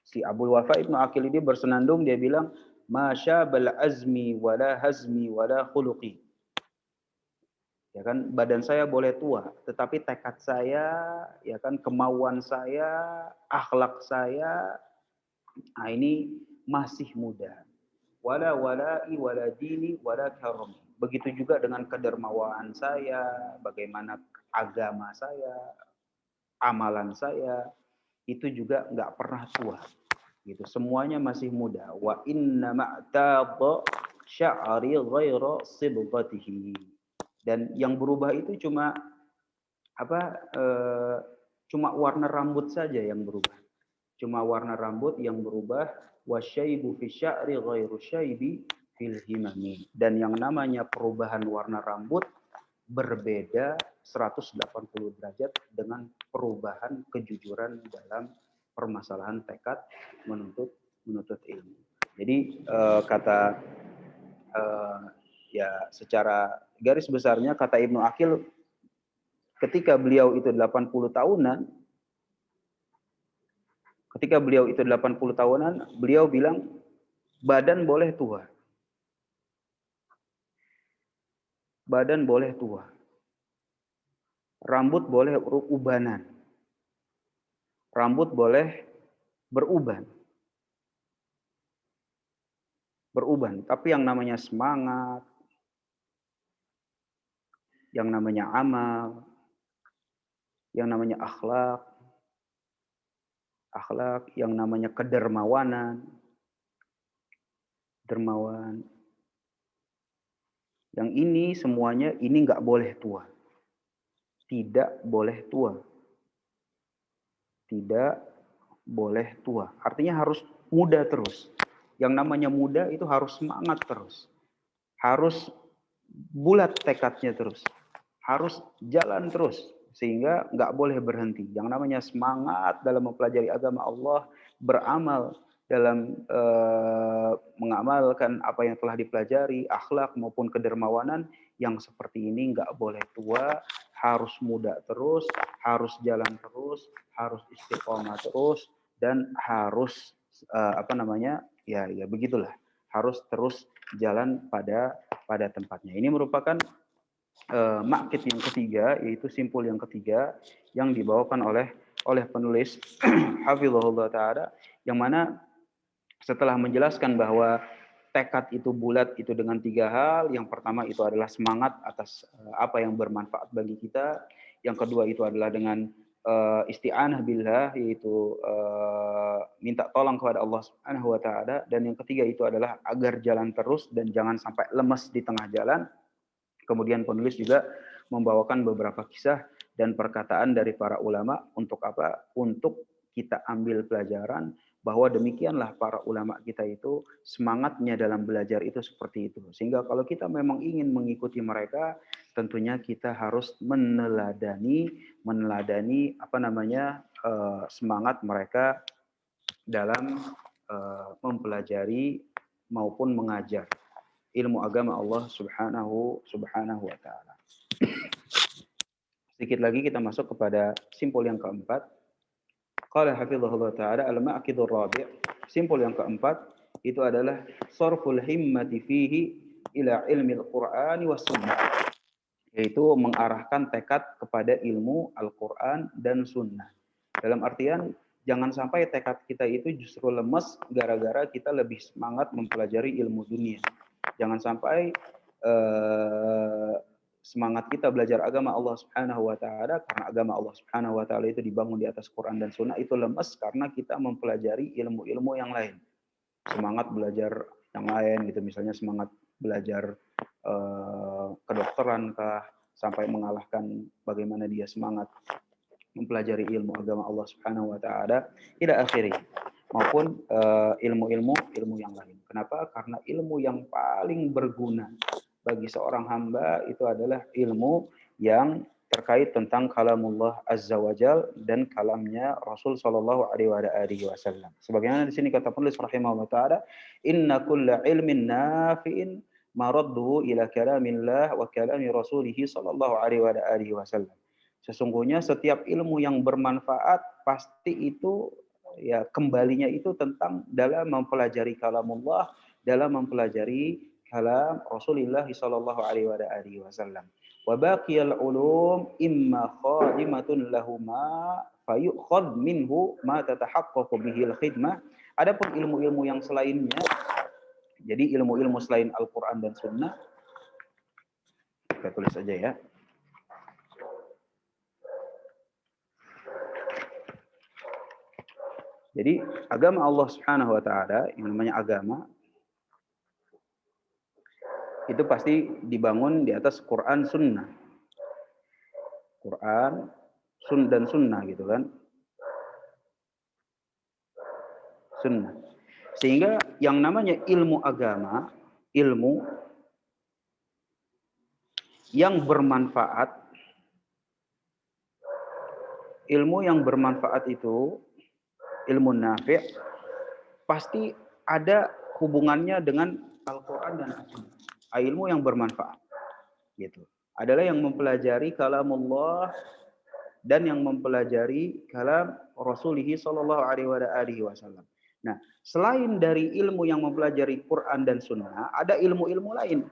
Si Abul Wafa Ibnu Aqil ini bersenandung, dia bilang, "Masya bal azmi wala hazmi wala khuluqi." Ya kan, badan saya boleh tua, tetapi tekad saya, ya kan, kemauan saya, akhlak saya, nah ini masih muda. Wala wala'i wala dini wala karami. Begitu juga dengan kedermawaan saya, bagaimana agama saya, amalan saya, itu juga nggak pernah tua. Gitu, semuanya masih muda. Wa inna ma'tada sya'ri ghaira sibghatihi. Dan yang berubah itu cuma cuma warna rambut saja yang berubah. Cuma warna rambut yang berubah. Wa syaibu fi sya'ri ghairu syaibi fil himami. Dan yang namanya perubahan warna rambut berbeda 180 derajat dengan perubahan kejujuran dalam permasalahan tekad menuntut ilmu. Jadi ya secara garis besarnya kata Ibnu Aqil, ketika beliau itu 80 tahunan, Ketika beliau itu 80 tahunan, beliau bilang, badan boleh tua. Badan boleh tua. Rambut boleh ubanan. Rambut boleh beruban. Beruban. Tapi yang namanya semangat, yang namanya amal, yang namanya akhlak, yang namanya kedermawanan, dermawan. Yang ini semuanya ini nggak boleh tua. Tidak boleh tua. Tidak boleh tua. Artinya harus muda terus. Yang namanya muda itu harus semangat terus. Harus bulat tekadnya terus. Harus jalan terus. Sehingga nggak boleh berhenti. Yang namanya semangat dalam mempelajari agama Allah, beramal dalam mengamalkan apa yang telah dipelajari, akhlak maupun kedermawanan, yang seperti ini nggak boleh tua, harus muda terus, harus jalan terus, harus istiqomah terus, dan harus ya begitulah, harus terus jalan pada tempatnya. Ini merupakan makkit yang ketiga, yaitu simpul yang ketiga yang dibawakan oleh penulis hafizahullah taala, yang mana setelah menjelaskan bahwa tekad itu bulat itu dengan 3 hal. Yang pertama itu adalah semangat atas apa yang bermanfaat bagi kita. Yang kedua itu adalah dengan isti'anah billah, yaitu minta tolong kepada Allah Subhanahu wa taala, dan yang ketiga itu adalah agar jalan terus dan jangan sampai lemas di tengah jalan. Kemudian penulis juga membawakan beberapa kisah dan perkataan dari para ulama. Untuk apa? Untuk kita ambil pelajaran bahwa demikianlah para ulama kita itu semangatnya dalam belajar itu seperti itu. Sehingga kalau kita memang ingin mengikuti mereka, tentunya kita harus meneladani semangat mereka dalam mempelajari maupun mengajar ilmu agama Allah Subhanahu wa taala. Sedikit lagi kita masuk kepada simpul yang keempat. Qala hafizahullah taala al-ma'qidur rabi'. Simpul yang keempat itu adalah sarful himmati fihi ila ilmi al-Qur'an was sunnah. Yaitu mengarahkan tekad kepada ilmu Al-Qur'an dan sunnah. Dalam artian jangan sampai tekad kita itu justru lemes gara-gara kita lebih semangat mempelajari ilmu dunia. Jangan sampai semangat kita belajar agama Allah Subhanahu wa taala, karena agama Allah Subhanahu wa taala itu dibangun di atas Quran dan Sunnah, itu lemes karena kita mempelajari ilmu-ilmu yang lain. Semangat belajar yang lain gitu, misalnya semangat belajar kedokteran kah, sampai mengalahkan bagaimana dia semangat mempelajari ilmu agama Allah Subhanahu wa taala ila akhirih, maupun ilmu yang lain. Kenapa? Karena ilmu yang paling berguna bagi seorang hamba itu adalah ilmu yang terkait tentang kalamullah azza wajal dan kalamnya Rasul sallallahu alaihi wasallam. Sebagaimana di sini kata penulis rahimahullah taala, inna kulla ilmin nafi'in maradduhu ila kalamillah wa kalami rasulih sallallahu alaihi wasallam. Sesungguhnya setiap ilmu yang bermanfaat pasti itu ya kembalinya itu tentang dalam mempelajari kalamullah, dalam mempelajari kalam Rasulullah sallallahu alaihi wasallam. Wa baqiyal ulum imma khadimatun lahuma fayukhad minhu ma tatahaqqaqu bihi al-khidmah. Adapun ilmu-ilmu yang selainnya, jadi ilmu-ilmu selain Al-Qur'an dan Sunnah, kita tulis saja ya. Jadi agama Allah Subhanahu wa taala, yang namanya agama itu pasti dibangun di atas Quran Sunnah. Quran dan Sunnah gitu kan. Sunnah. Sehingga yang namanya ilmu agama, ilmu yang bermanfaat, itu ilmu nafi', pasti ada hubungannya dengan Al-Quran dan As-Sunnah. Ilmu yang bermanfaat gitu adalah yang mempelajari kalamullah dan yang mempelajari kalam Rasulullah sallallahu alaihi wasallam. Nah, selain dari ilmu yang mempelajari Quran dan Sunnah, ada ilmu-ilmu lain.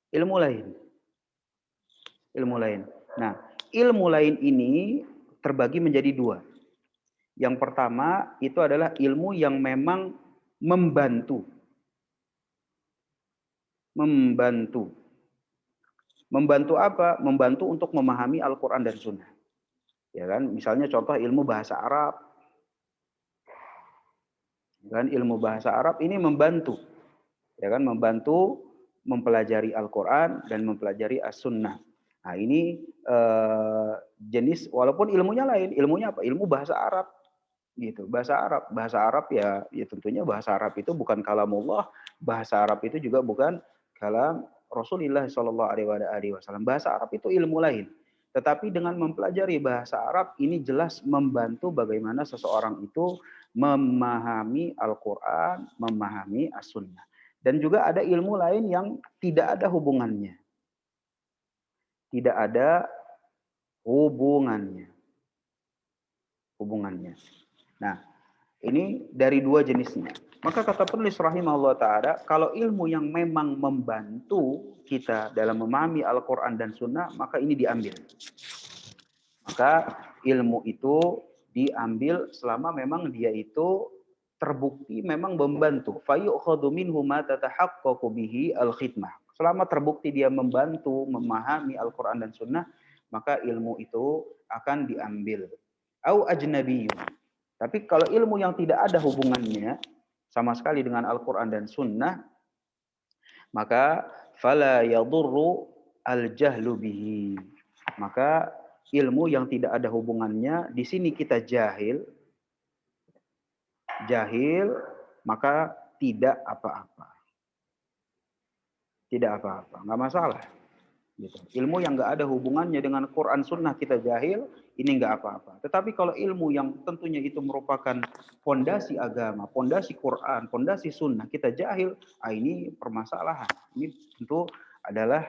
Ilmu lain. Ilmu lain. Nah, ilmu lain ini terbagi menjadi dua. Yang pertama itu adalah ilmu yang memang membantu. Membantu. Membantu apa? Membantu untuk memahami Al-Quran dan Sunnah. Ya kan? Misalnya contoh ilmu bahasa Arab. Ya kan? Ilmu bahasa Arab ini membantu. Ya kan? Membantu mempelajari Al-Quran dan mempelajari As-Sunnah. Nah ini jenis, walaupun ilmunya lain. Ilmunya apa? Ilmu bahasa Arab. Gitu, bahasa Arab ya tentunya bahasa Arab itu bukan kalamullah, bahasa Arab itu juga bukan kalam Rasulullah Shallallahu Alaihi Wasallam. Bahasa Arab itu ilmu lain, tetapi dengan mempelajari bahasa Arab ini jelas membantu bagaimana seseorang itu memahami Al-Quran, memahami As-Sunnah. Dan juga ada ilmu lain yang tidak ada hubungannya, tidak ada hubungannya. Nah, ini dari dua jenisnya. Maka kata penulis rahimahullah ta'ala, kalau ilmu yang memang membantu kita dalam memahami Al-Quran dan Sunnah, maka ini diambil. Maka ilmu itu diambil selama memang dia itu terbukti memang membantu. Fayu'khadhu minhu ma tatahaqqaqu bihi al-khidmah. Selama terbukti dia membantu memahami Al-Quran dan Sunnah, maka ilmu itu akan diambil. Au ajnabiyyun. Tapi kalau ilmu yang tidak ada hubungannya sama sekali dengan Al-Quran dan Sunnah, maka fala yadurru al-jahlu bihi. Maka ilmu yang tidak ada hubungannya, di sini kita jahil, maka tidak apa-apa. Tidak apa-apa, nggak masalah. Gitu. Ilmu yang nggak ada hubungannya dengan Quran Sunnah kita jahil, ini nggak apa-apa. Tetapi kalau ilmu yang tentunya itu merupakan fondasi agama, fondasi Quran, fondasi Sunnah kita jahil, ini permasalahan. Ini tentu adalah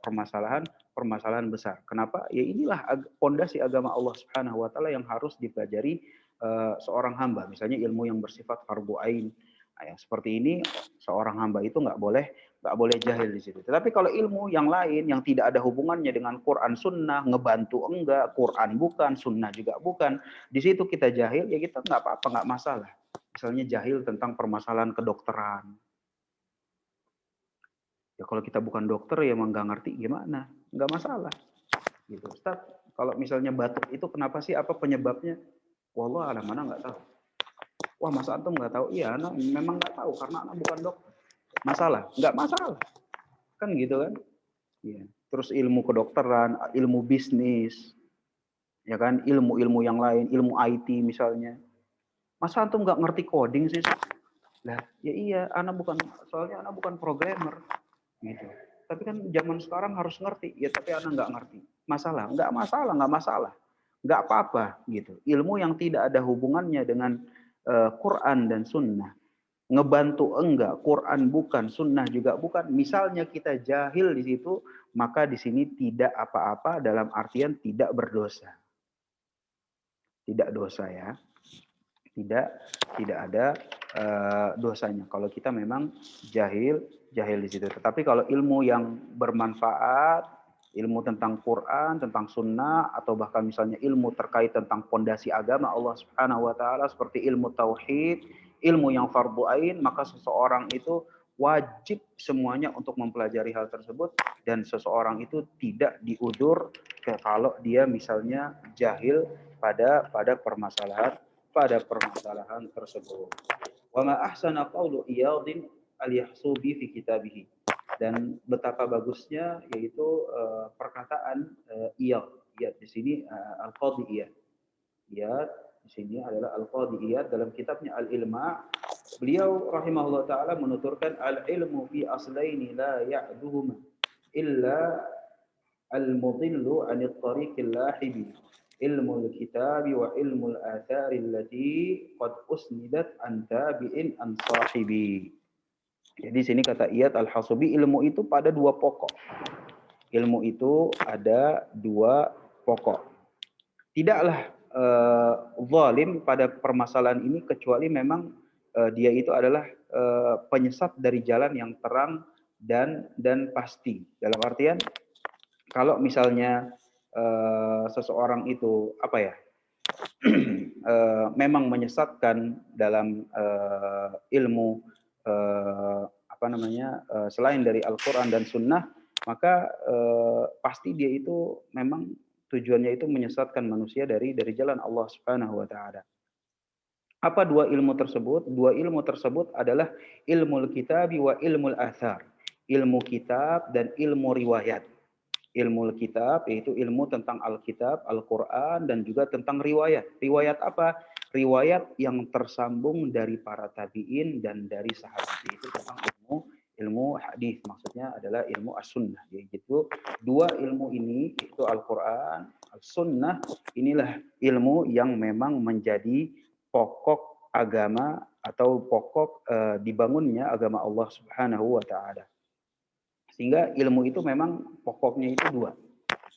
permasalahan besar. Kenapa? Ya inilah fondasi agama Allah Subhanahu Wa Taala yang harus dipelajari seorang hamba. Misalnya ilmu yang bersifat fardu ain. Nah, yang seperti ini seorang hamba itu nggak boleh jahil di situ. Tetapi kalau ilmu yang lain yang tidak ada hubungannya dengan Quran Sunnah, ngebantu enggak, Quran bukan, Sunnah juga bukan, di situ kita jahil, ya kita nggak apa-apa, nggak masalah. Misalnya jahil tentang permasalahan kedokteran. Ya kalau kita bukan dokter ya emang nggak ngerti gimana, nggak masalah. Gitu. Ustaz, kalau misalnya batuk itu kenapa sih, apa penyebabnya? Wallah alam, mana nggak tahu. Wah, Mas Antum nggak tahu? Iya, anak memang nggak tahu karena anak bukan dokter. Masalah? Nggak masalah. Kan gitu kan? Ya. Terus ilmu kedokteran, ilmu bisnis, ya kan? Ilmu-ilmu yang lain, ilmu IT misalnya. Masa antum nggak ngerti coding sih? Lah, ya iya, soalnya anak bukan programmer, gitu. Tapi kan zaman sekarang harus ngerti, ya tapi anak nggak ngerti. Masalah? Nggak masalah, nggak apa-apa, gitu. Ilmu yang tidak ada hubungannya dengan Quran dan Sunnah. Ngebantu enggak, Quran bukan, Sunnah juga bukan. Misalnya kita jahil di situ, maka di sini tidak apa-apa dalam artian tidak berdosa. Tidak dosa ya. Tidak ada dosanya. Kalau kita memang jahil di situ. Tetapi kalau ilmu yang bermanfaat, ilmu tentang Quran, tentang Sunnah, atau bahkan misalnya ilmu terkait tentang fondasi agama Allah Subhanahu Wa Taala seperti ilmu tauhid, ilmu yang fardu ain, maka seseorang itu wajib semuanya untuk mempelajari hal tersebut, dan seseorang itu tidak diudur kalau dia misalnya jahil pada permasalahan tersebut. Wa ma ahsana qawlu Iyadin al-Yahsubi fi kitabih. Dan betapa bagusnya yaitu perkataan Iyad. Iyad di sini Al-Qadhi Iyad. Iyad di sini adalah Al-Qadhi Iyad dalam kitabnya Al-Ilma. Beliau rahimahullah taala menuturkan al-ilmu fi aslaini la ya'duhuma illa al-mudillu 'anil tariqil lahibi. Ilmu kitab wa ilmu al-athari allati qad usnidat an tabi'in an sahibi. Jadi sini kata Iyad al-Hasubi, ilmu itu pada dua pokok. ilmu itu ada dua pokok. Tidaklah zalim pada permasalahan ini kecuali memang dia itu adalah penyesat dari jalan yang terang dan pasti. Dalam artian kalau misalnya seseorang itu apa ya memang menyesatkan dalam ilmu apa namanya selain dari Al-Quran dan Sunnah, maka pasti dia itu memang tujuannya itu menyesatkan manusia dari jalan Allah Subhanahu wa taala. Apa dua ilmu tersebut? Dua ilmu tersebut adalah ilmu kitab wa ilmu athar. Ilmu kitab dan ilmu riwayat. Ilmu kitab yaitu ilmu tentang Alkitab, Al-Quran, dan juga tentang riwayat. Riwayat apa? Riwayat yang tersambung dari para tabi'in dan dari sahabat. Itu tentang ilmu hadis, maksudnya adalah ilmu as-sunnah. Yaitu dua ilmu ini, itu Al-Quran, as-sunnah, inilah ilmu yang memang menjadi pokok agama atau pokok dibangunnya agama Allah Subhanahu wa taala. Sehingga ilmu itu memang pokoknya itu dua.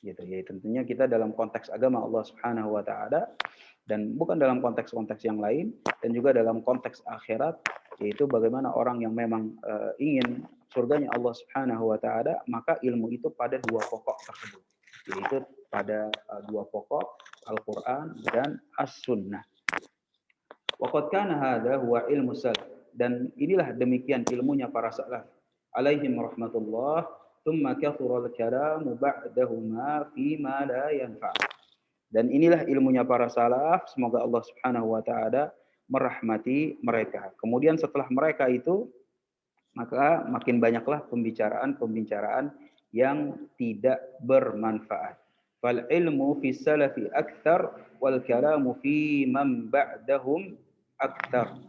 Gitu ya. Tentunya kita dalam konteks agama Allah Subhanahu wa taala dan bukan dalam konteks-konteks yang lain, dan juga dalam konteks akhirat, yaitu bagaimana orang yang memang ingin surganya Allah Subhanahu wa taala, maka ilmu itu pada dua pokok tersebut, yaitu pada dua pokok Al-Qur'an dan As-Sunnah. Waqad kana hadza huwa ilmu salaf, dan inilah demikian ilmunya para salaf alaihim rahmatullah. Tsumma kathura al-kalamu ba'dahuma fima la yanfa'. Dan inilah ilmunya para salaf, semoga Allah Subhanahu wa taala merahmati mereka. Kemudian setelah mereka itu, maka makin banyaklah pembicaraan-pembicaraan yang tidak bermanfaat. Fal ilmu fi salafi akthar wal kalamu fi man ba'dahum akthar.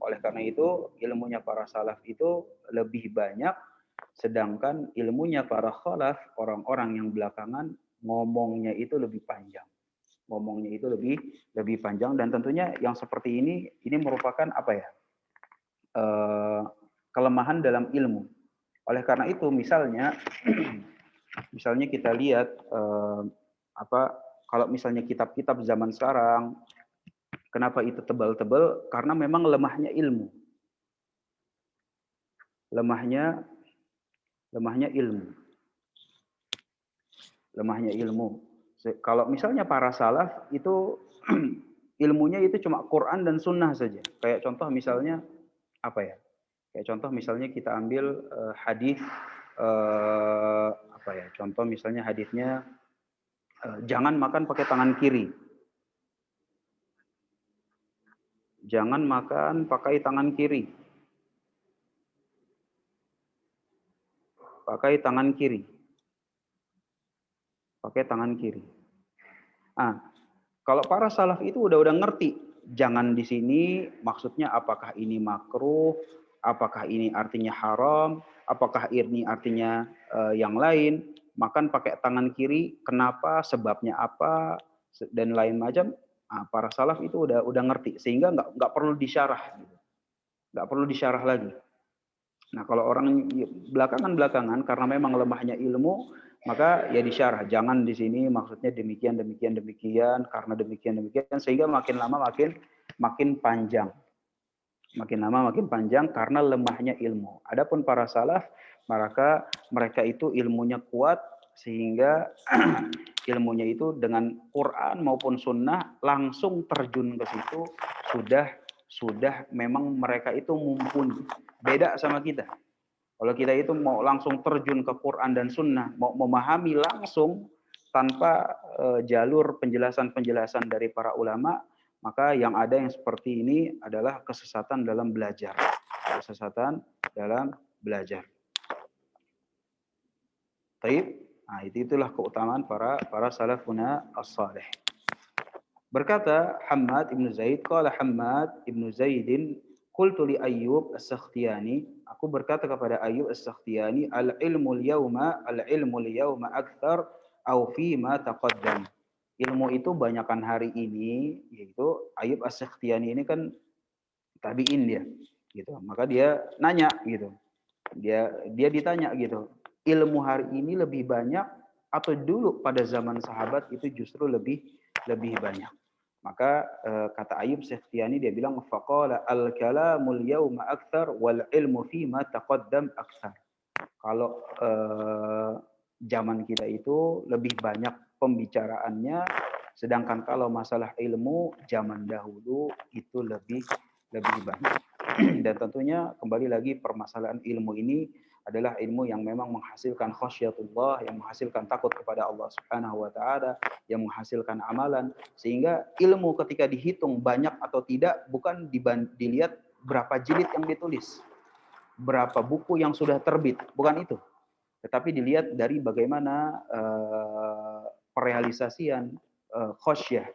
Oleh karena itu, ilmunya para salaf itu lebih banyak, sedangkan ilmunya para khalaf, orang-orang yang belakangan, ngomongnya itu lebih panjang. Ngomongnya itu lebih panjang, dan tentunya yang seperti ini merupakan apa ya? Kelemahan dalam ilmu. Oleh karena itu, misalnya kita lihat kalau misalnya kitab-kitab zaman sekarang, kenapa itu tebal-tebal? Karena memang lemahnya ilmu. Lemahnya ilmu. Kalau misalnya para salaf itu ilmunya itu cuma Quran dan Sunnah saja. Kayak contoh misalnya apa ya? Kayak contoh misalnya kita ambil hadis apa ya? Contoh misalnya hadisnya jangan makan pakai tangan kiri. Jangan makan pakai tangan kiri. Pakai tangan kiri. Pakai tangan kiri. Ah, kalau para salaf itu udah ngerti, jangan di sini maksudnya apakah ini makruh, apakah ini artinya haram, apakah ini artinya yang lain. Makan pakai tangan kiri, kenapa, sebabnya apa, dan lain macam. Nah, para salaf itu udah ngerti, sehingga nggak perlu disyarah, nggak perlu disyarah lagi. Nah, kalau orang belakangan karena memang lemahnya ilmu, maka ya disyarah. Jangan di sini maksudnya demikian, karena demikian, sehingga makin lama makin panjang. Makin lama makin panjang karena lemahnya ilmu. Adapun para salaf, mereka itu ilmunya kuat, sehingga ilmunya itu dengan Quran maupun Sunnah langsung terjun ke situ, sudah memang mereka itu mumpuni. Beda sama kita. Kalau kita itu mau langsung terjun ke Quran dan Sunnah, mau memahami langsung tanpa jalur penjelasan-penjelasan dari para ulama, maka yang ada yang seperti ini adalah kesesatan dalam belajar. Kesesatan dalam belajar. Baik, nah itulah keutamaan para salafuna as-salih. Berkata Hammad ibn Zaid, qala Hammad ibn Zaidin, qultu li Ayyub as-Sakhtiyani, aku berkata kepada Ayyub as-Sakhtiyani, al-ilmu al-yawma akthar aw fi ma taqaddam. Ilmu itu banyakan hari ini, yaitu Ayyub as-Sakhtiyani ini kan tabi'in dia, gitu. Maka dia nanya gitu. Dia ditanya gitu. ilmu hari ini lebih banyak atau dulu pada zaman sahabat itu justru lebih banyak. Maka kata Ayub Sekhtiyani dia bilang faqala al-kalamul yawma akthar wal ilmu fi ma taqaddam akthar. Kalau zaman kita itu lebih banyak pembicaraannya, sedangkan kalau masalah ilmu zaman dahulu itu lebih banyak. Dan tentunya kembali lagi permasalahan ilmu ini adalah ilmu yang memang menghasilkan khasyatullah, yang menghasilkan takut kepada Allah Subhanahu wa taala, yang menghasilkan amalan, sehingga ilmu ketika dihitung banyak atau tidak bukan dilihat berapa jilid yang ditulis, berapa buku yang sudah terbit, bukan itu. Tetapi dilihat dari bagaimana perealisasian khasyah,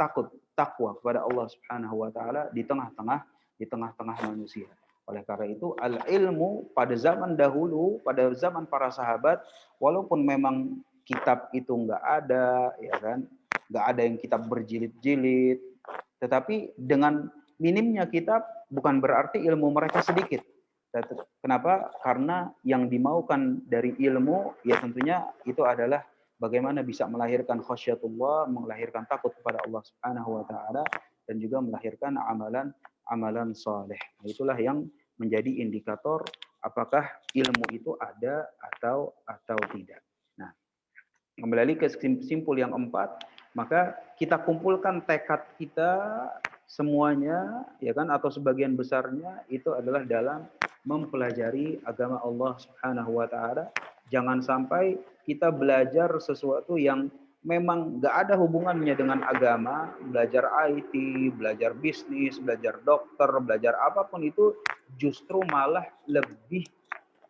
takut, takwa kepada Allah Subhanahu wa taala di tengah-tengah manusia. Oleh karena itu al-ilmu pada zaman dahulu, pada zaman para sahabat, walaupun memang kitab itu enggak ada, ya kan? Enggak ada yang kitab berjilid-jilid, tetapi dengan minimnya kitab bukan berarti ilmu mereka sedikit. Kenapa? Karena yang dimaukan dari ilmu ya tentunya itu adalah bagaimana bisa melahirkan khasyatullah, melahirkan takut kepada Allah Subhanahu wa taala, dan juga melahirkan amalan saleh. Itulah yang menjadi indikator apakah ilmu itu ada atau tidak. Nah, kembali ke simpul yang 4, maka kita kumpulkan tekad kita semuanya, ya kan, atau sebagian besarnya itu adalah dalam mempelajari agama Allah Subhanahu wa taala. Jangan sampai kita belajar sesuatu yang memang nggak ada hubungannya dengan agama, belajar IT, belajar bisnis, belajar dokter, belajar apapun itu justru malah lebih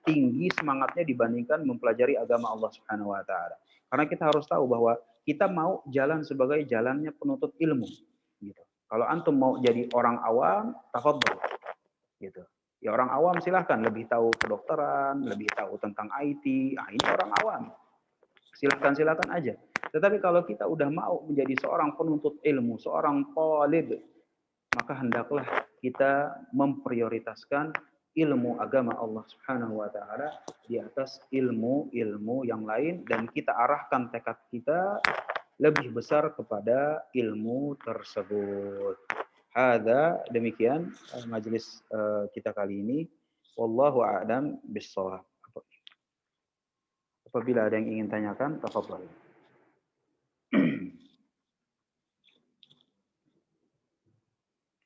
tinggi semangatnya dibandingkan mempelajari agama Allah Subhanahu wa taala. Karena kita harus tahu bahwa kita mau jalan sebagai jalannya penuntut ilmu, gitu. Kalau antum mau jadi orang awam, tafadhol, gitu. Ya orang awam silahkan lebih tahu kedokteran, lebih tahu tentang IT. Ah, ini orang awam. Silakan aja. Tetapi kalau kita udah mau menjadi seorang penuntut ilmu, seorang talib, maka hendaklah kita memprioritaskan ilmu agama Allah Subhanahu wa taala di atas ilmu-ilmu yang lain, dan kita arahkan tekad kita lebih besar kepada ilmu tersebut. Hadza, demikian majelis kita kali ini. Wallahu a'lam bissawab. Apabila ada yang ingin tanyakan, tafadhol.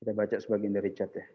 Kita baca sebagian dari chat ya.